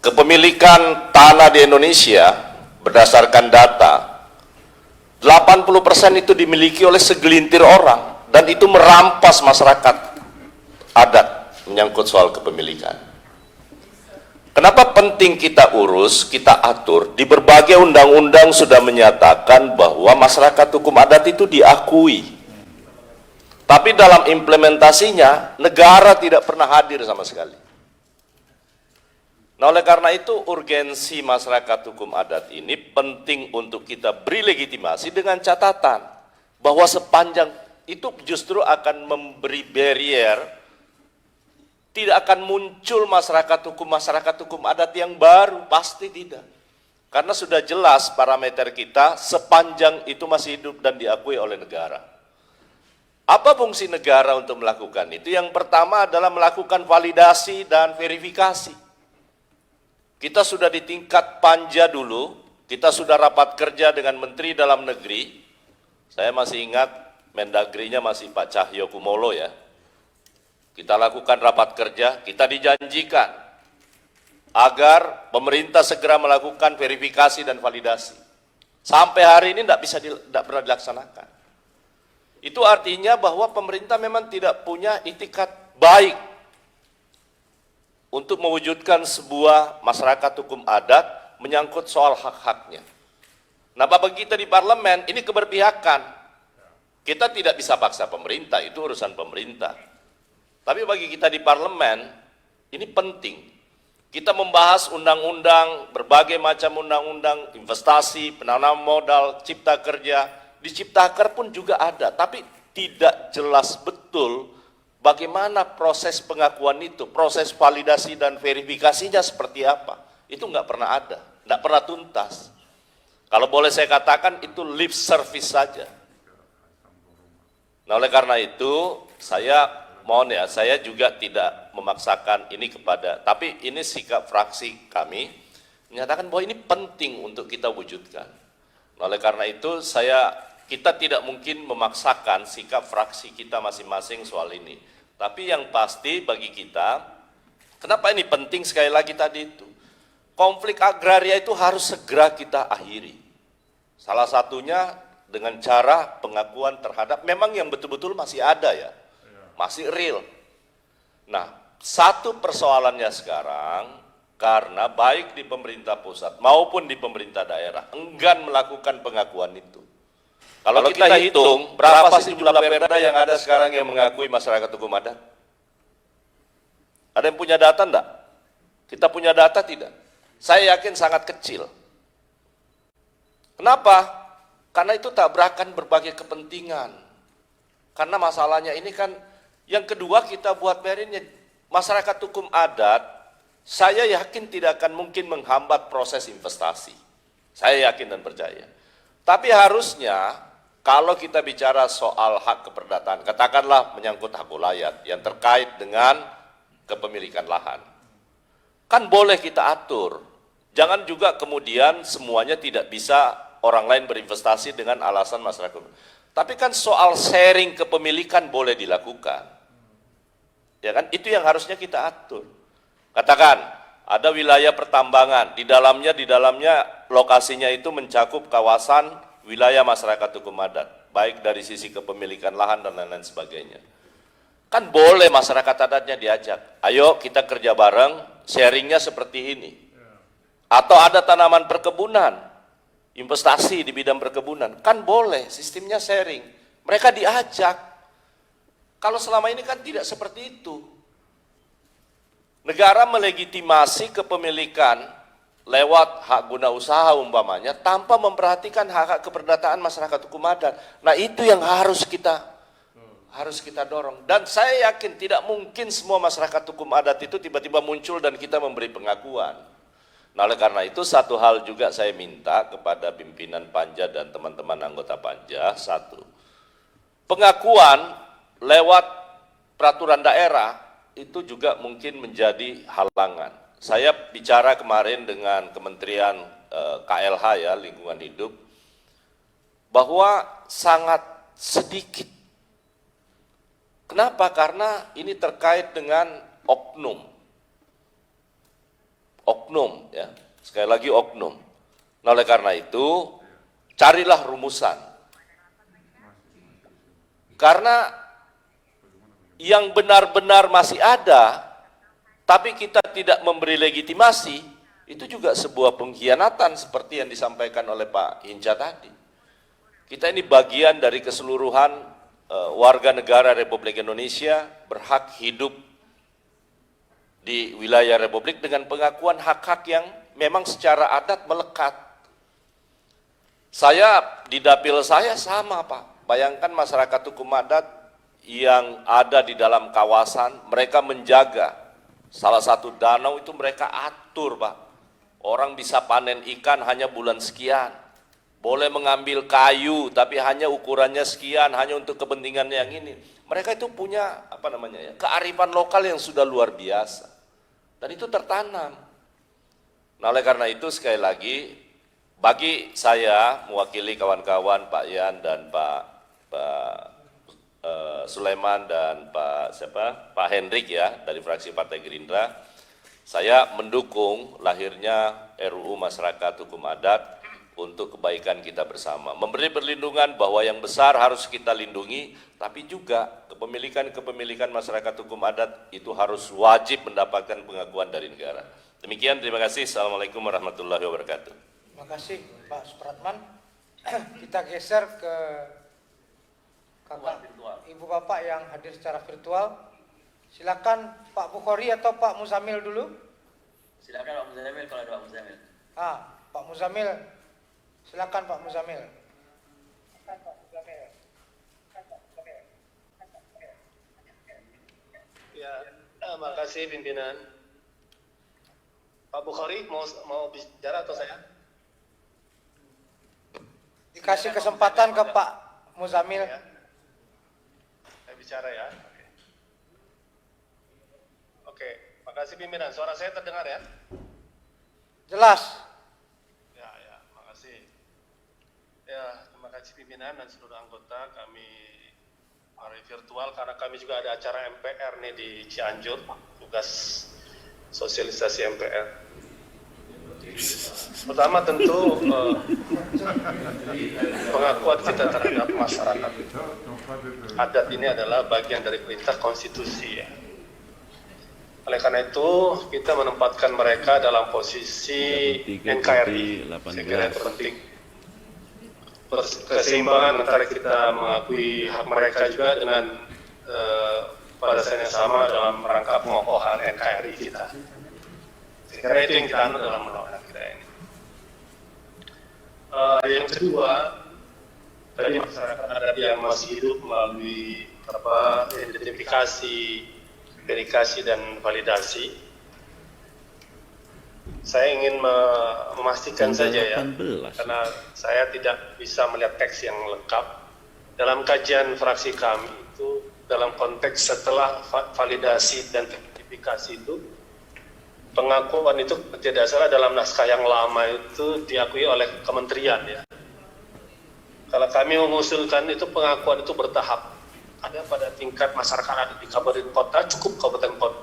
Speaker 9: kepemilikan tanah di Indonesia berdasarkan data, 80% itu dimiliki oleh segelintir orang, dan itu merampas masyarakat adat menyangkut soal kepemilikan. Kenapa penting kita urus, kita atur? Di berbagai undang-undang sudah menyatakan bahwa masyarakat hukum adat itu diakui. Tapi dalam implementasinya, negara tidak pernah hadir sama sekali. Nah, oleh karena itu urgensi masyarakat hukum adat ini penting untuk kita beri legitimasi dengan catatan bahwa sepanjang itu justru akan memberi barrier, tidak akan muncul masyarakat hukum adat yang baru, pasti tidak. Karena sudah jelas parameter kita sepanjang itu masih hidup dan diakui oleh negara. Apa fungsi negara untuk melakukan itu? Yang pertama adalah melakukan validasi dan verifikasi. Kita sudah di tingkat panja dulu, kita sudah rapat kerja dengan Menteri Dalam Negeri. Saya masih ingat Mendagrinya masih Pak Cahyo Kumolo ya. Kita lakukan rapat kerja, kita dijanjikan agar pemerintah segera melakukan verifikasi dan validasi. Sampai hari ini tidak pernah dilaksanakan. Itu artinya bahwa pemerintah memang tidak punya itikat baik untuk mewujudkan sebuah masyarakat hukum adat menyangkut soal hak-haknya. Nah, bagi kita di parlemen, ini keberpihakan. Kita tidak bisa paksa pemerintah, itu urusan pemerintah. Tapi bagi kita di parlemen, ini penting. Kita membahas undang-undang, berbagai macam undang-undang, investasi, penanaman modal, cipta kerja. Di Ciptaker pun juga ada, tapi tidak jelas betul bagaimana proses pengakuan itu, proses validasi dan verifikasinya seperti apa. Itu nggak pernah ada, nggak pernah tuntas. Kalau boleh saya katakan, itu lip service saja. Nah, oleh karena itu, mohon ya, saya juga tidak memaksakan ini kepada, tapi ini sikap fraksi kami menyatakan bahwa ini penting untuk kita wujudkan. Nah, oleh karena itu kita tidak mungkin memaksakan sikap fraksi kita masing-masing soal ini. Tapi yang pasti bagi kita, kenapa ini penting sekali lagi tadi itu, konflik agraria itu harus segera kita akhiri. Salah satunya dengan cara pengakuan terhadap memang yang betul-betul masih ada ya. Masih real. Nah, satu persoalannya sekarang, karena baik di pemerintah pusat maupun di pemerintah daerah enggan melakukan pengakuan itu. Kalau kita hitung, berapa sih jumlah perda yang ada sekarang yang mengakui masyarakat hukum adat? Ada yang punya data enggak? Kita punya data tidak? Saya yakin sangat kecil. Kenapa? Karena itu tabrakan berbagai kepentingan. Karena masalahnya ini kan, yang kedua kita buat berinnya, masyarakat hukum adat, saya yakin tidak akan mungkin menghambat proses investasi. Saya yakin dan percaya. Tapi harusnya, kalau kita bicara soal hak keperdataan, katakanlah menyangkut hak ulayat yang terkait dengan kepemilikan lahan. Kan boleh kita atur. Jangan juga kemudian semuanya tidak bisa orang lain berinvestasi dengan alasan masyarakat. Tapi kan soal sharing kepemilikan boleh dilakukan. Ya kan? Itu yang harusnya kita atur. Katakan ada wilayah pertambangan, di dalamnya lokasinya itu mencakup kawasan wilayah masyarakat hukum adat, baik dari sisi kepemilikan lahan dan lain-lain sebagainya. Kan boleh masyarakat adatnya diajak, ayo kita kerja bareng, sharingnya seperti ini. Atau ada tanaman perkebunan, investasi di bidang perkebunan, kan boleh, sistemnya sharing. Mereka diajak. Kalau selama ini kan tidak seperti itu. Negara melegitimasi kepemilikan lewat hak guna usaha umpamanya tanpa memperhatikan hak-hak keperdataan masyarakat hukum adat. Nah itu yang harus kita dorong. Dan saya yakin tidak mungkin semua masyarakat hukum adat itu tiba-tiba muncul dan kita memberi pengakuan. Nah oleh karena itu satu hal juga saya minta kepada pimpinan Panja dan teman-teman anggota Panja, satu, pengakuan lewat peraturan daerah itu juga mungkin menjadi halangan. Saya bicara kemarin dengan Kementerian KLH ya, Lingkungan Hidup, bahwa sangat sedikit. Kenapa? Karena ini terkait dengan oknum. Oknum ya, sekali lagi oknum. Nah oleh karena itu, carilah rumusan. Karena yang benar-benar masih ada, tapi kita tidak memberi legitimasi, itu juga sebuah pengkhianatan seperti yang disampaikan oleh Pak Hinca tadi. Kita ini bagian dari keseluruhan warga negara Republik Indonesia berhak hidup di wilayah Republik dengan pengakuan hak-hak yang memang secara adat melekat. Saya di dapil saya sama Pak, bayangkan masyarakat hukum adat yang ada di dalam kawasan, mereka menjaga salah satu danau itu mereka atur Pak. Orang bisa panen ikan hanya bulan sekian, boleh mengambil kayu tapi hanya ukurannya sekian, hanya untuk kepentingan yang ini. Mereka itu punya kearifan lokal yang sudah luar biasa dan itu tertanam. Nah oleh karena itu sekali lagi bagi saya mewakili kawan-kawan Pak Yan dan Pak Sulaiman dan Pak Hendrik ya dari fraksi Partai Gerindra, saya mendukung lahirnya RUU Masyarakat Hukum Adat untuk kebaikan kita bersama. Memberi perlindungan bahwa yang besar harus kita lindungi, tapi juga kepemilikan masyarakat hukum adat itu harus wajib mendapatkan pengakuan dari negara. Demikian, terima kasih. Assalamualaikum warahmatullahi wabarakatuh.
Speaker 1: Terima kasih Pak Supratman. Kita geser ke kakak ibu bapak yang hadir secara virtual. Silakan Pak Bukhari atau Pak Muzamil dulu.
Speaker 10: Silakan Pak Muzamil kalau ada Pak Muzamil.
Speaker 1: Pak Muzamil. Silakan Pak Muzamil.
Speaker 11: Ya, makasih pimpinan. Pak Bukhari mau bicara atau saya?
Speaker 1: Dikasih kesempatan ke Pak Muzamil.
Speaker 11: Ya. Saya bicara ya. Oke, makasih pimpinan. Suara saya terdengar ya?
Speaker 1: Jelas.
Speaker 11: Ya, makasih. Ya, terima kasih pimpinan dan seluruh anggota. Kami hari virtual karena kami juga ada acara MPR nih di Cianjur, tugas sosialisasi MPR. Pertama tentu pengakuan kita terhadap masyarakat adat ini adalah bagian dari perintah konstitusi ya. Oleh karena itu kita menempatkan mereka dalam posisi NKRI, saya kira itu penting. Keseimbangan antara kita mengakui hak mereka juga dengan pada saat yang sama dalam rangka pengokohan NKRI kita. Saya kira itu yang kita anut dalam undang-undang kita ini. Yang kedua, tadi masyarakat adat yang masih hidup melalui identifikasi, verifikasi dan validasi. Saya ingin memastikan saja ya, karena saya tidak bisa melihat teks yang lengkap. Dalam kajian fraksi kami itu, dalam konteks setelah validasi dan verifikasi itu, pengakuan itu tidak salah dalam naskah yang lama itu diakui oleh kementerian ya. Kalau kami mengusulkan itu pengakuan itu bertahap. Ada pada tingkat masyarakat adat di kabupaten kota, cukup kabupaten kota.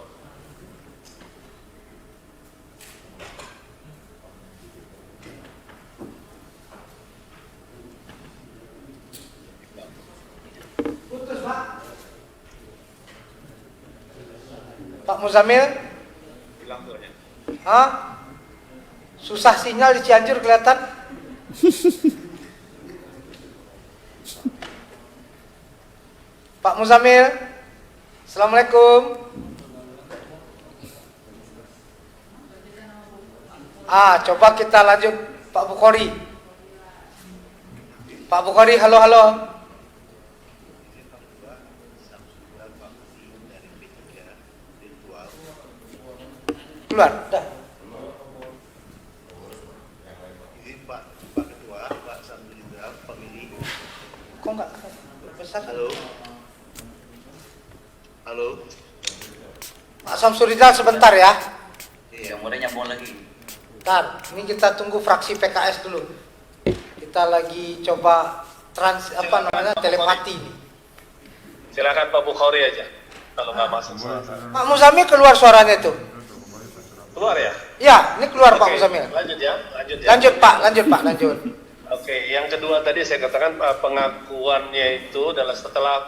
Speaker 1: Putus, Pak. Pak Muzamil?
Speaker 11: Hilang tuanya.
Speaker 1: Hah? Susah sinyal di Cianjur kelihatan? Pak Muzamil? Assalamualaikum. Coba kita lanjut Pak Bukhari. Pak Bukhari, halo, halo. Keluar, dah.
Speaker 12: Pak Ketua, Pak Samsudin, pemilih.
Speaker 1: Kok enggak besar?
Speaker 12: Halo.
Speaker 1: Pak Samsurizal sebentar ya.
Speaker 10: Yang mulai nyambung lagi.
Speaker 1: Bentar, ini kita tunggu fraksi PKS dulu. Kita lagi coba telepati nih.
Speaker 11: Silakan Pak Bukhari aja. Kalau nggak masuk suara.
Speaker 1: Pak Muzamil keluar suaranya itu.
Speaker 11: Keluar ya?
Speaker 1: Ya, ini keluar Pak
Speaker 11: Oke,
Speaker 1: Muzamil.
Speaker 11: lanjut ya.
Speaker 1: Lanjut Pak, lanjut.
Speaker 11: Oke, yang kedua tadi saya katakan pengakuannya itu adalah setelah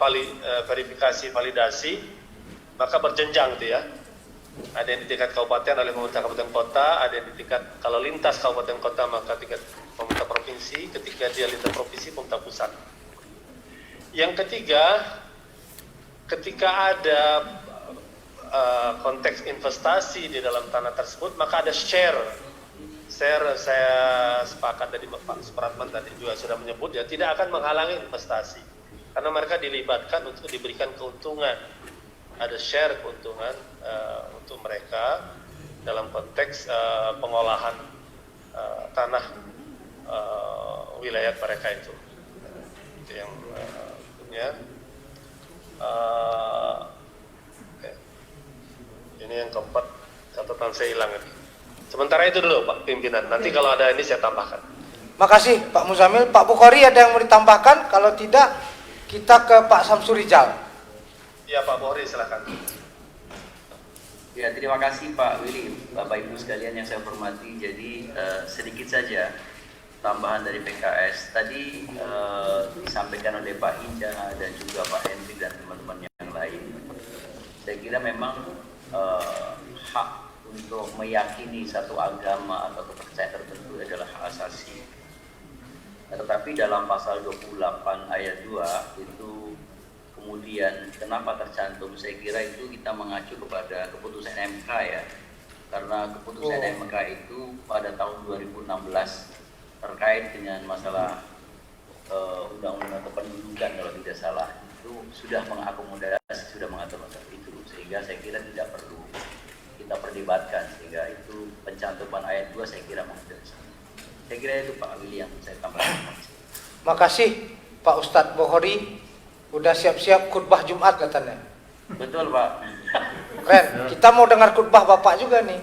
Speaker 11: verifikasi validasi, maka berjenjang tuh ya. Ada yang di tingkat kabupaten oleh pemerintah kabupaten kota, ada yang di tingkat kalau lintas kabupaten kota maka tingkat pemerintah provinsi, ketika dia lintas provinsi pemerintah pusat. Yang ketiga, ketika ada konteks investasi di dalam tanah tersebut, maka ada share. Saya sepakat tadi Pak Supratman tadi juga sudah menyebut ya, tidak akan menghalangi investasi karena mereka dilibatkan untuk diberikan keuntungan, ada share keuntungan untuk mereka dalam konteks pengolahan tanah wilayah mereka itu yang punya ini yang keempat, catatan saya hilang ini. Sementara itu dulu Pak Pimpinan, nanti kalau ada ini saya tambahkan.
Speaker 1: Makasih Pak Muzamil. Pak Bukhari ada yang mau ditambahkan? Kalau tidak, kita ke Pak Samsurizal.
Speaker 11: Ya Pak Bukhari silakan.
Speaker 10: Ya, terima kasih Pak Willy, Bapak Ibu sekalian yang saya hormati. Jadi sedikit saja tambahan dari PKS. Tadi disampaikan oleh Pak Hinca dan juga Pak Hendrik dan teman-teman yang lain. Saya kira memang hak untuk meyakini satu agama atau kepercayaan tertentu adalah hak asasi. Tetapi dalam pasal 28 ayat 2 itu kemudian kenapa tercantum? Saya kira itu kita mengacu kepada keputusan MK ya. Karena keputusan MK itu pada tahun 2016 terkait dengan masalah undang-undang kependudukan kalau tidak salah itu sudah mengakomodasi, sudah mengatur masalah itu, sehingga saya kira tidak perlu kita perdebatkan, sehingga itu pencantuman ayat 2 saya kira mengatur. Saya kira itu Pak Willy yang saya tambahkan.
Speaker 1: Makasih Pak Ustadz Bukhari, udah siap-siap khutbah Jumat katanya.
Speaker 10: Betul Pak.
Speaker 1: Keren, kita mau dengar khutbah Bapak juga nih.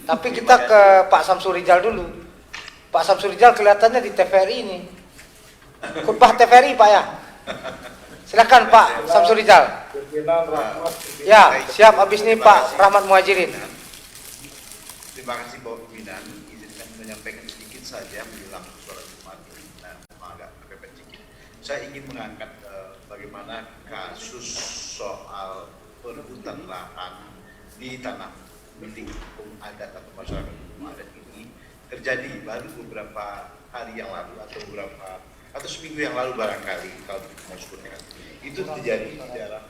Speaker 1: Tapi kita ke Pak Samsurizal dulu. Pak Samsurizal kelihatannya di TVRI ini. Khutbah TVRI Pak ya. Silakan Pak Samsurizal. Ya, siap. Habis ini Pak Rahmat Muhajirin.
Speaker 12: Terima kasih Bapak Pimpinan. Izinkan menyampaikan sedikit saja menjelang sholat Jumat ini. Agak kepepet sedikit. Saya ingin mengangkat bagaimana kasus soal perebutan lahan di tanah milik hukum adat atau masyarakat hukum adat ini terjadi baru beberapa hari yang lalu atau seminggu yang lalu barangkali kalau mau sebutkan. Itu terjadi di daerah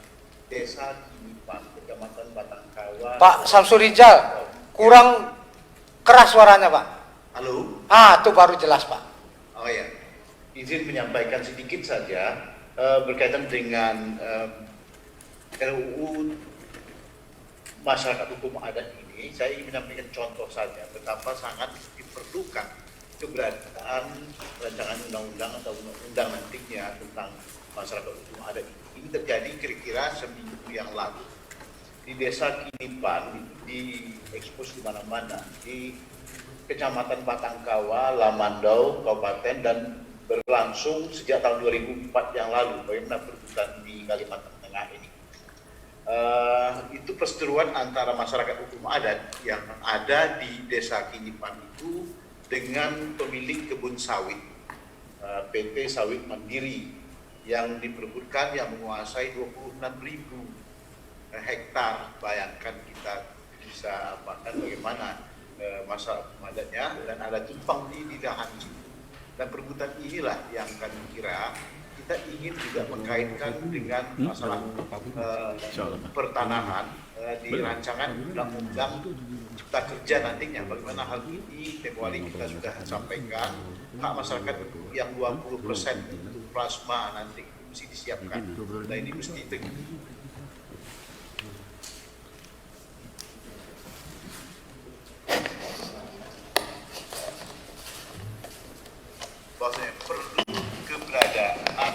Speaker 12: Desa Kinipan, Kecamatan Batangkawan.
Speaker 1: Pak Samsurizal, kurang keras suaranya Pak.
Speaker 12: Halo?
Speaker 1: Itu baru jelas Pak.
Speaker 12: Oh ya, izin menyampaikan sedikit saja berkaitan dengan RUU masyarakat hukum adat ini. Saya ingin menyampaikan contoh saja betapa sangat diperlukan keberadaan rancangan undang-undang atau undang-undang nantinya tentang masyarakat hukum adat ini terjadi kira-kira seminggu yang lalu. di desa Kinipan itu diekspos di mana-mana, di Kecamatan Batangkawa, Lamandau, Kabupaten, dan berlangsung sejak tahun 2004 yang lalu. Bagaimana perebutan di Kalimantan Tengah ini? Itu perseteruan antara masyarakat hukum adat yang ada di desa Kinipan itu dengan pemilik kebun sawit, PT Sawit Mandiri, yang diperebutkan, yang menguasai 26.000 hektar. Bayangkan kita bisa apakan bagaimana masalah adatnya, dan ada tumpang di lahan situ. Dan perebutan inilah yang kami kira kita ingin juga mengkaitkan dengan masalah pertanahan di rancangan undang-undang cipta kerja nantinya. Bagaimana hal ini, tempoh hari kita sudah sampaikan, hak masyarakat yang 20% plasma nanti mesti disiapkan. Nah ini mesti bahwasanya perlu keberadaan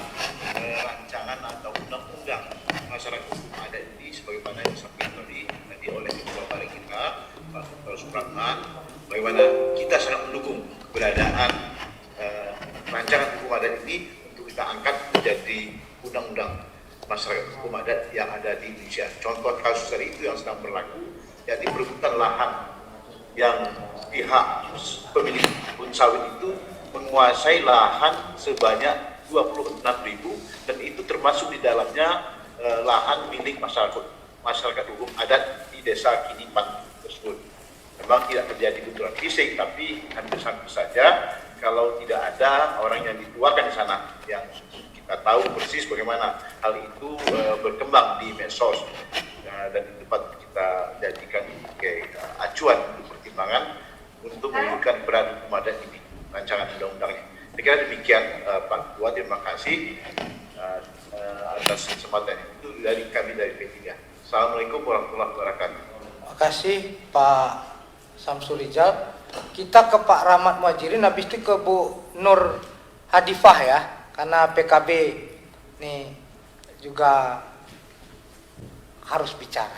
Speaker 12: rancangan atau undang-undang masyarakat hukum adat ini, sebagaimana yang disampaikan tadi oleh Ketua Balik kita, Pak Dr. Supratman, bagaimana kita sangat mendukung keberadaan rancangan hukum adat ini untuk kita angkat menjadi undang-undang masyarakat hukum adat yang ada di Indonesia. Contoh kasus dari itu yang sedang berlaku, yakni perebutan lahan yang pihak pemilik kebun sawit itu menguasai lahan sebanyak 26.000, dan itu termasuk di dalamnya lahan milik masyarakat hukum adat di desa Kinipan tersebut. Memang tidak terjadi benturan fisik, tapi hampir saja kalau tidak ada orang yang dituakan di sana, yang kita tahu persis bagaimana hal itu berkembang di medsos, dan itu dapat kita jadikan sebagai acuan untuk pertimbangan untuk mewujudkan peran hukum adat ini, rancangan undang-undangnya. Saya kira demikian Pak Ketua, terima kasih atas kesempatan itu dari kami dari P3. Assalamualaikum warahmatullahi wabarakatuh.
Speaker 1: Terima kasih Pak Samsul Rijal. Kita ke Pak Rahmat Muhajirin, habis itu ke Bu Nur Hadifah ya, karena PKB nih juga harus bicara.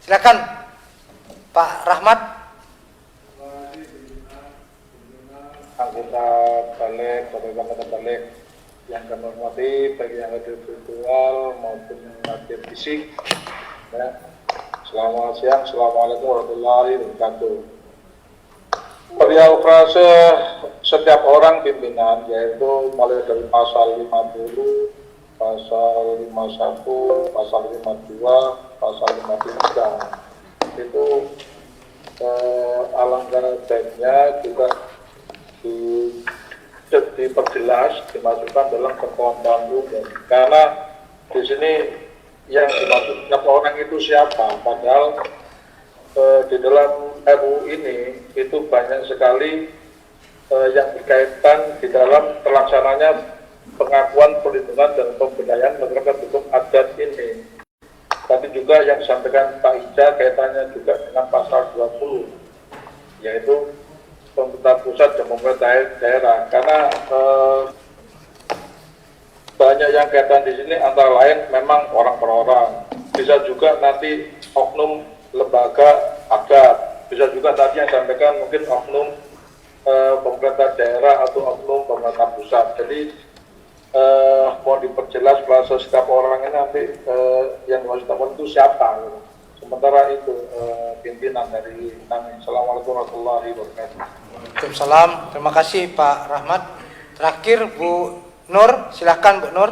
Speaker 1: Silakan Pak Rahmat.
Speaker 13: Anggota balik, anggota balik yang kami hormati, baik yang hadir virtual maupun yang hadir fisik. Ya. Selamat siang, assalamualaikum warahmatullahi wabarakatuh. Perihal frase setiap orang pimpinan, yaitu mulai dari pasal 50, pasal 51, pasal 52, pasal 53, itu alangkah baiknya juga diperjelas, dimasukkan dalam ketentuan umum, karena di sini yang dimaksud setiap orang itu siapa, padahal di dalam RUU ini itu banyak sekali yang berkaitan di dalam terlaksananya pengakuan, perlindungan, dan pemberdayaan masyarakat hukum adat ini. Tadi juga yang disampaikan Pak Ija kaitannya juga dengan pasal 20, yaitu pemerintah pusat dan pemerintah daerah, karena banyak yang kaitan di sini, antara lain memang orang per orang, bisa juga nanti oknum lembaga adat, bisa juga tadi yang disampaikan mungkin oknum pemerintah daerah atau oknum pemerintah pusat. Jadi mau diperjelas bahwa setiap orang ini nanti yang harus dilakukan itu siapa. Sementara itu pimpinan dari kami. Assalamualaikum warahmatullahi wabarakatuh.
Speaker 1: Waalaikumsalam. Terima kasih Pak Rahmat. Terakhir Bu Nur, silahkan Bu Nur.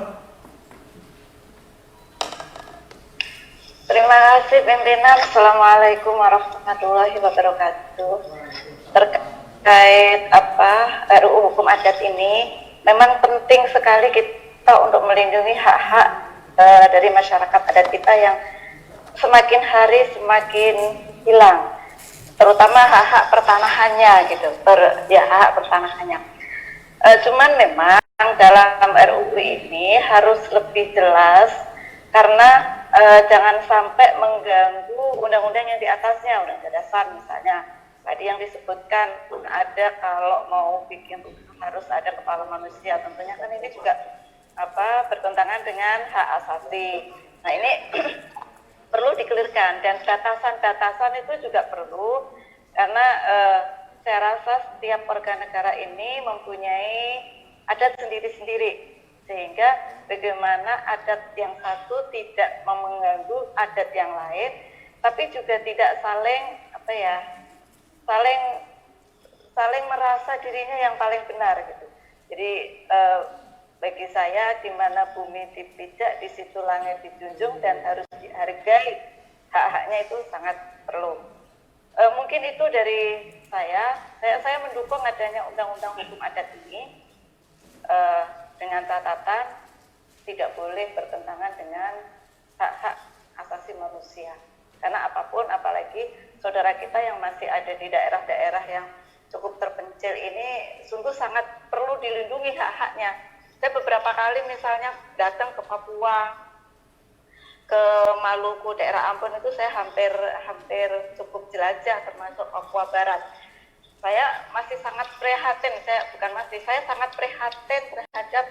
Speaker 14: Terima kasih pimpinan. Assalamualaikum warahmatullahi wabarakatuh. Terkait RUU hukum adat ini, memang penting sekali kita untuk melindungi hak-hak dari masyarakat adat kita yang semakin hari semakin hilang, terutama hak-hak pertanahannya gitu, hak pertanahannya. Cuman memang dalam RUU ini harus lebih jelas, karena jangan sampai mengganggu undang-undang yang di atasnya, undang-undang dasar misalnya. Tadi yang disebutkan ada kalau mau bikin harus ada kepala manusia, tentunya kan ini juga bertentangan dengan hak asasi. Nah ini perlu dikelirkan, dan batasan-batasan itu juga perlu karena saya rasa setiap warga negara ini mempunyai adat sendiri-sendiri, sehingga bagaimana adat yang satu tidak mengganggu adat yang lain, tapi juga tidak saling merasa dirinya yang paling benar gitu. Jadi bagi saya, di mana bumi dipijak, di situ langit dijunjung, dan harus dihargai hak-haknya itu sangat perlu. Mungkin itu dari saya mendukung adanya undang-undang hukum adat ini dengan catatan tidak boleh bertentangan dengan hak-hak asasi manusia. Karena apapun, apalagi saudara kita yang masih ada di daerah-daerah yang cukup terpencil ini sungguh sangat perlu dilindungi hak-haknya. Saya beberapa kali misalnya datang ke Papua, ke Maluku, daerah Ambon itu saya hampir cukup jelajah, termasuk Papua Barat. Saya masih sangat prihatin, saya sangat prihatin terhadap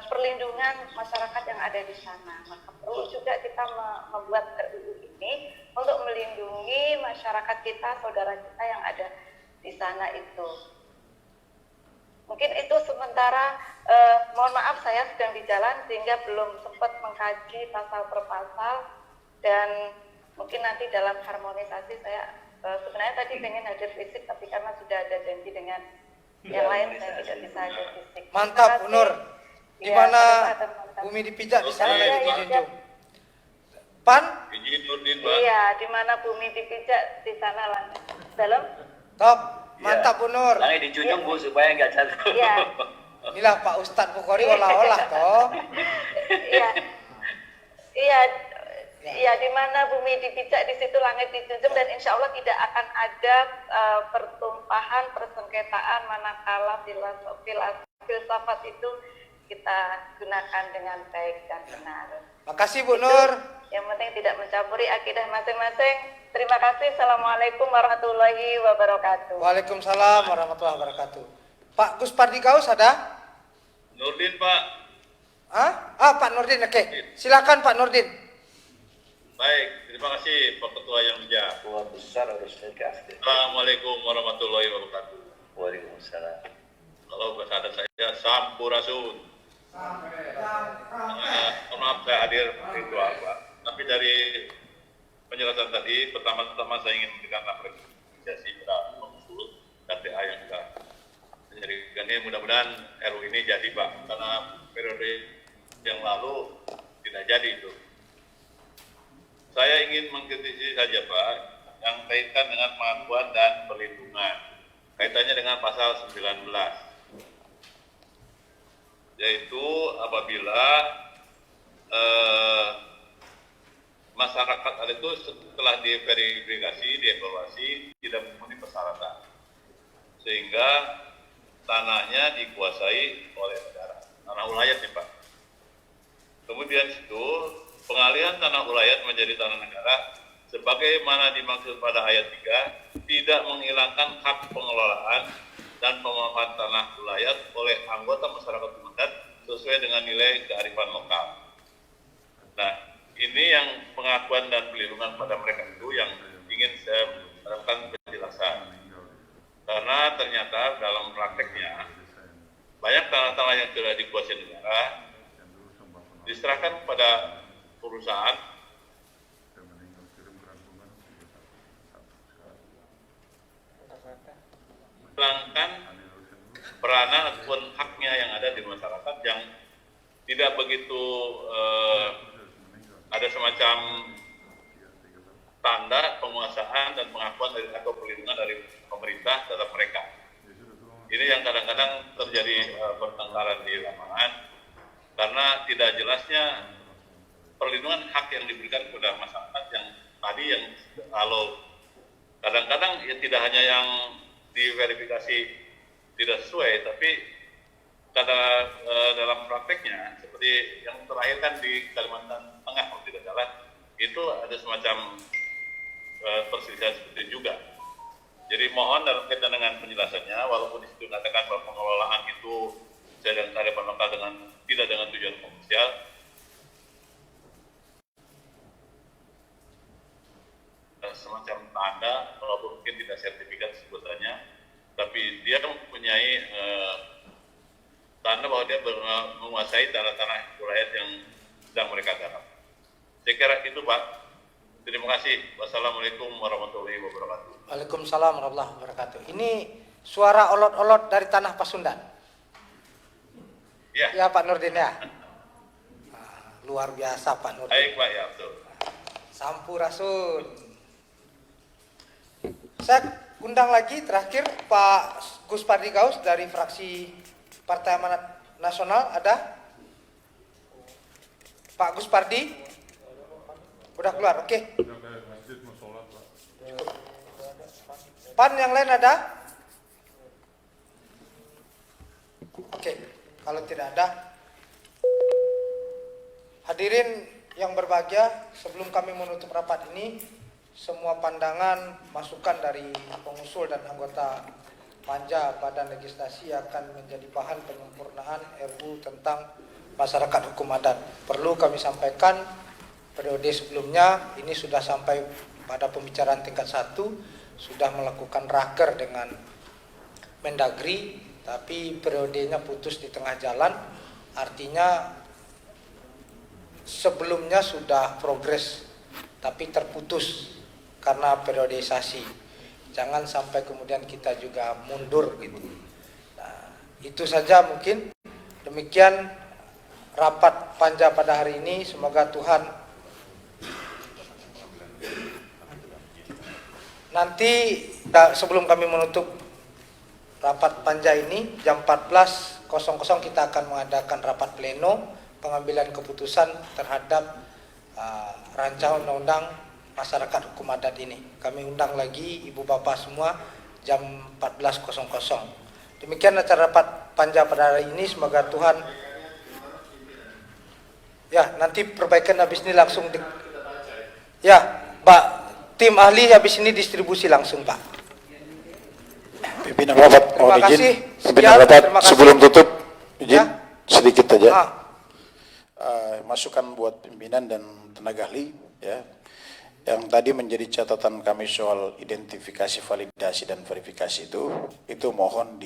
Speaker 14: perlindungan masyarakat yang ada di sana. Maka perlu juga kita membuat RUU ini untuk melindungi masyarakat kita, saudara kita yang ada di sana itu. Mungkin itu sementara, mohon maaf saya sedang di jalan sehingga belum sempat mengkaji pasal per pasal, dan mungkin nanti dalam harmonisasi saya sebenarnya tadi pengen hadir fisik, tapi karena sudah ada janji dengan yang lain saya tidak bisa hadir fisik.
Speaker 1: Mantap, Bu Nur. Di mana bumi dipijak di sana langit dijunjung. Pan?
Speaker 14: Iya, di mana bumi dipijak di sana langit. Dalam?
Speaker 1: Top. Mantap, Bu Nur.
Speaker 10: Langit dijunjung, Bu, supaya nggak jatuh.
Speaker 14: Iya.
Speaker 1: Inilah Pak Ustadz Bukhari olah-olah toh.
Speaker 14: Iya, di mana bumi dipijak di situ langit dijunjung, dan insya Allah tidak akan ada pertumpahan, persengketaan manakala filsafat itu kita gunakan dengan baik dan benar.
Speaker 1: Makasih Bu Nur.
Speaker 14: Yang penting tidak mencampuri akidah masing-masing. Terima kasih. Assalamualaikum warahmatullahi wabarakatuh.
Speaker 1: Waalaikumsalam warahmatullahi wabarakatuh. Pak Gus Pardikaus ada?
Speaker 15: Nurdin, Pak.
Speaker 1: Pak Nurdin, oke. Silakan Pak Nurdin.
Speaker 15: Baik, terima kasih Pak Ketua yang bijak.
Speaker 10: Ketua besar harus dikasih.
Speaker 15: Assalamualaikum warahmatullahi wabarakatuh.
Speaker 10: Waalaikumsalam.
Speaker 15: Kalau bahasa adat saya Sampurasun. Maaf saya hadir ritual, Pak. Tapi dari penjelasan tadi, pertama-tama saya ingin memberikan apresiasi kepada pengusul dan TA yang sudah menjadikan ini. Mudah-mudahan RU ini jadi, Pak, karena periode yang lalu tidak jadi itu. Saya ingin mengkritisi saja, Pak, yang kaitan dengan pengakuan dan perlindungan. Kaitannya dengan pasal 19. Yaitu apabila masyarakat adat itu setelah diverifikasi, dievaluasi, tidak memenuhi persyaratan, sehingga tanahnya dikuasai oleh negara, tanah ulayat nih Pak. Kemudian itu pengalihan tanah ulayat menjadi tanah negara, sebagaimana dimaksud pada ayat 3, tidak menghilangkan hak pengelolaan dan pemanfaatan tanah ulayat oleh anggota masyarakat adat sesuai dengan nilai kearifan lokal. Nah, ini yang pengakuan dan perlindungan pada mereka itu yang ingin saya harapkan penjelasan. Karena ternyata dalam prakteknya banyak tanah-tanah yang sudah dikuasai negara diserahkan kepada perusahaan hilangkan peranan ataupun haknya yang ada di masyarakat yang tidak begitu ada semacam tanda penguasaan dan pengakuan dari atau perlindungan dari pemerintah terhadap mereka. Ini yang kadang-kadang terjadi pertengkaran di lapangan karena tidak jelasnya perlindungan hak yang diberikan kepada masyarakat yang tadi yang kalau kadang-kadang ya tidak hanya yang diverifikasi tidak sesuai, tapi karena dalam prakteknya seperti yang terakhir kan di Kalimantan Tengah kalau tidak salah itu ada semacam perselisihan seperti itu juga. Jadi mohon dalam kaitan dengan penjelasannya, walaupun di situ dikatakan bahwa pengelolaan itu sesuai dengan kearifan lokal dengan tidak dengan tujuan komersial, semacam tanda, walaupun mungkin tidak sertifikat sebutannya, tapi dia mempunyai tanda bahwa dia menguasai tanah-tanah wilayah yang sedang mereka garap. Saya kira itu, Pak. Terima kasih. Wassalamualaikum warahmatullahi wabarakatuh.
Speaker 1: Waalaikumsalam warahmatullahi wabarakatuh. Ini suara olot-olot dari tanah Pasundan.
Speaker 15: Ya.
Speaker 1: Ya Pak Nurdin ya. Luar biasa Pak Nurdin.
Speaker 15: Baik Pak, ya betul.
Speaker 1: Sampurasun. Saya undang lagi terakhir Pak Gus Pardi Gaus dari fraksi Partai Amanat Nasional. Ada? Pak Gus Pardi? Udah keluar, oke. PAN yang lain ada? Oke, kalau tidak ada, hadirin yang berbahagia, sebelum kami menutup rapat ini, semua pandangan, masukan dari pengusul dan anggota Panja Badan Legislasi akan menjadi bahan penyempurnaan RUU tentang masyarakat hukum adat. Perlu kami sampaikan, periode sebelumnya ini sudah sampai pada pembicaraan tingkat 1, sudah melakukan raker dengan Mendagri, tapi periodenya putus di tengah jalan, artinya sebelumnya sudah progres tapi terputus karena periodisasi. Jangan sampai kemudian kita juga mundur gitu. Nah, itu saja mungkin. Demikian rapat Panja pada hari ini. Semoga Tuhan nanti sebelum kami menutup rapat Panja ini jam 14.00 kita akan mengadakan rapat pleno pengambilan keputusan terhadap rancangan undang-undang masyarakat hukum adat ini. Kami undang lagi ibu bapak semua jam 14.00. Demikian acara rapat Panja pada hari ini. Semoga Tuhan ya nanti perbaikan habis ini langsung ya Pak, tim ahli habis ini distribusi langsung Pak.
Speaker 5: Pimpinan rapat mohon izin. Pimpinan rapat sebelum tutup izin sedikit saja. Masukan buat pimpinan dan tenaga ahli ya. Yang tadi menjadi catatan kami soal identifikasi, validasi dan verifikasi itu mohon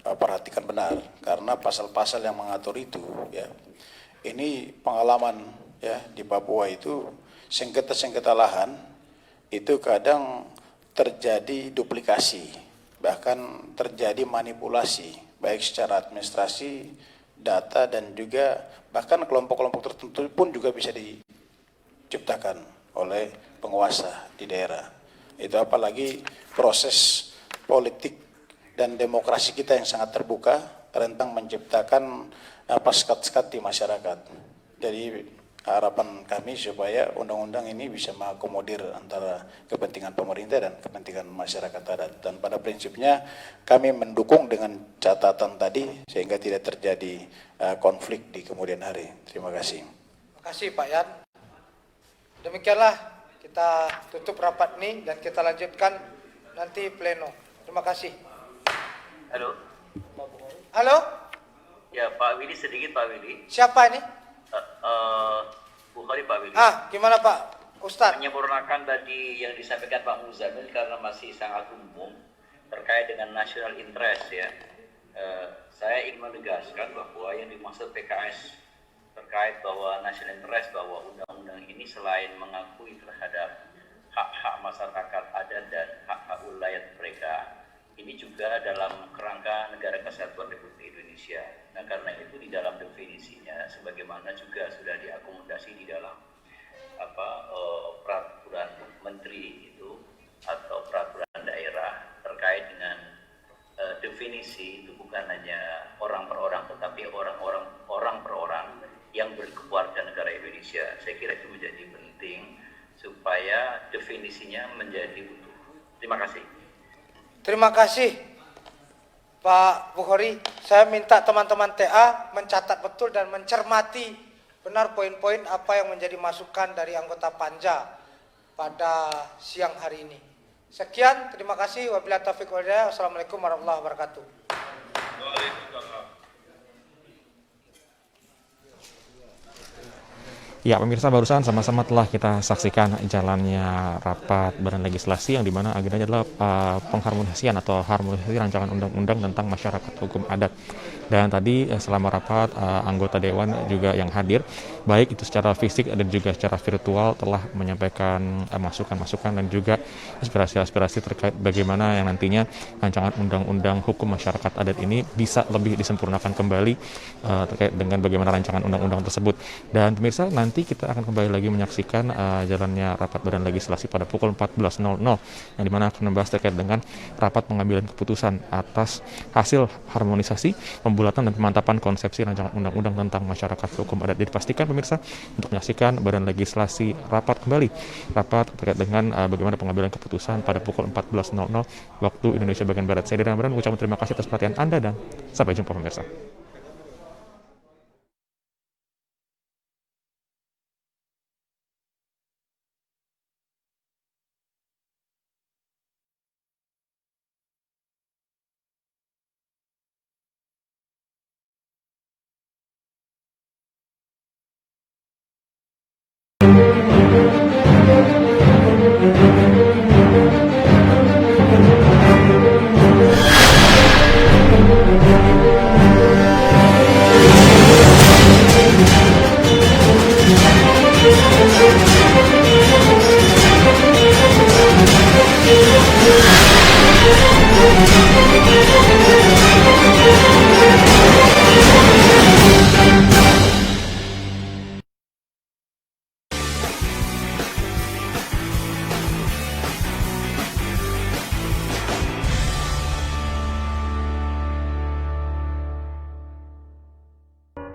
Speaker 5: perhatikan benar karena pasal-pasal yang mengatur itu ya. Ini pengalaman ya di Papua itu sengketa-sengketa lahan itu kadang terjadi duplikasi, bahkan terjadi manipulasi baik secara administrasi, data dan juga bahkan kelompok-kelompok tertentu pun juga bisa diciptakan oleh penguasa di daerah. Itu apalagi proses politik dan demokrasi kita yang sangat terbuka rentang menciptakan sekat-sekat di masyarakat. Jadi harapan kami supaya undang-undang ini bisa mengakomodir antara kepentingan pemerintah dan kepentingan masyarakat adat. Dan pada prinsipnya kami mendukung dengan catatan tadi sehingga tidak terjadi konflik di kemudian hari. Terima kasih.
Speaker 1: Terima kasih Pak Yan. Demikianlah kita tutup rapat ini dan kita lanjutkan nanti pleno. Terima kasih.
Speaker 10: Halo.
Speaker 1: Halo?
Speaker 10: Ya Pak Willy sedikit Pak Willy.
Speaker 1: Siapa ini?
Speaker 10: Bukhari Pak Willy.
Speaker 1: Gimana Pak Ustadz?
Speaker 10: Menyempurnakan tadi yang disampaikan Pak Muzamil karena masih sangat umum terkait dengan national interest ya. Saya ingin menegaskan bahwa yang dimaksud PKS terkait bahwa national interest bahwa undang-undang ini selain mengakui terhadap hak-hak masyarakat adat dan hak-hak wilayah mereka, ini juga dalam kerangka Negara Kesatuan Republik Indonesia. Nah karena itu di dalam definisinya sebagaimana juga sudah diakomodasi di dalam peraturan menteri itu atau peraturan daerah terkait dengan definisi itu bukan hanya orang per orang tetapi orang per orang yang berkeluarga negara Indonesia. Saya kira itu menjadi penting supaya definisinya menjadi utuh. Terima kasih.
Speaker 1: Terima kasih Pak Bukhari. Saya minta teman-teman TA mencatat betul dan mencermati benar poin-poin apa yang menjadi masukan dari anggota Panja pada siang hari ini. Sekian, terima kasih. Wabillahi taufiq wal hidayah. Wassalamualaikum warahmatullahi wabarakatuh.
Speaker 15: Waalaikumsalam.
Speaker 16: Ya, pemirsa, barusan sama-sama telah kita saksikan jalannya rapat Badan Legislasi yang dimana agendanya adalah pengharmonisasian atau harmonisasi rancangan undang-undang tentang masyarakat hukum adat. Dan tadi selama rapat anggota Dewan juga yang hadir, baik itu secara fisik dan juga secara virtual telah menyampaikan masukan-masukan dan juga aspirasi-aspirasi terkait bagaimana yang nantinya rancangan undang-undang hukum masyarakat adat ini bisa lebih disempurnakan kembali terkait dengan bagaimana rancangan undang-undang tersebut. Dan pemirsa, nanti kita akan kembali lagi menyaksikan jalannya rapat Badan Legislasi pada pukul 14.00 yang dimana akan membahas terkait dengan rapat pengambilan keputusan atas hasil harmonisasi, pembulatan dan pemantapan konsepsi rancangan undang-undang tentang masyarakat hukum adat. Jadi pastikan pemirsa untuk menyaksikan Badan Legislasi rapat kembali, rapat terkait dengan bagaimana pengambilan keputusan pada pukul 14.00 waktu Indonesia bagian Barat. Saya Deden Amran mengucapkan terima kasih atas perhatian Anda dan sampai jumpa pemirsa.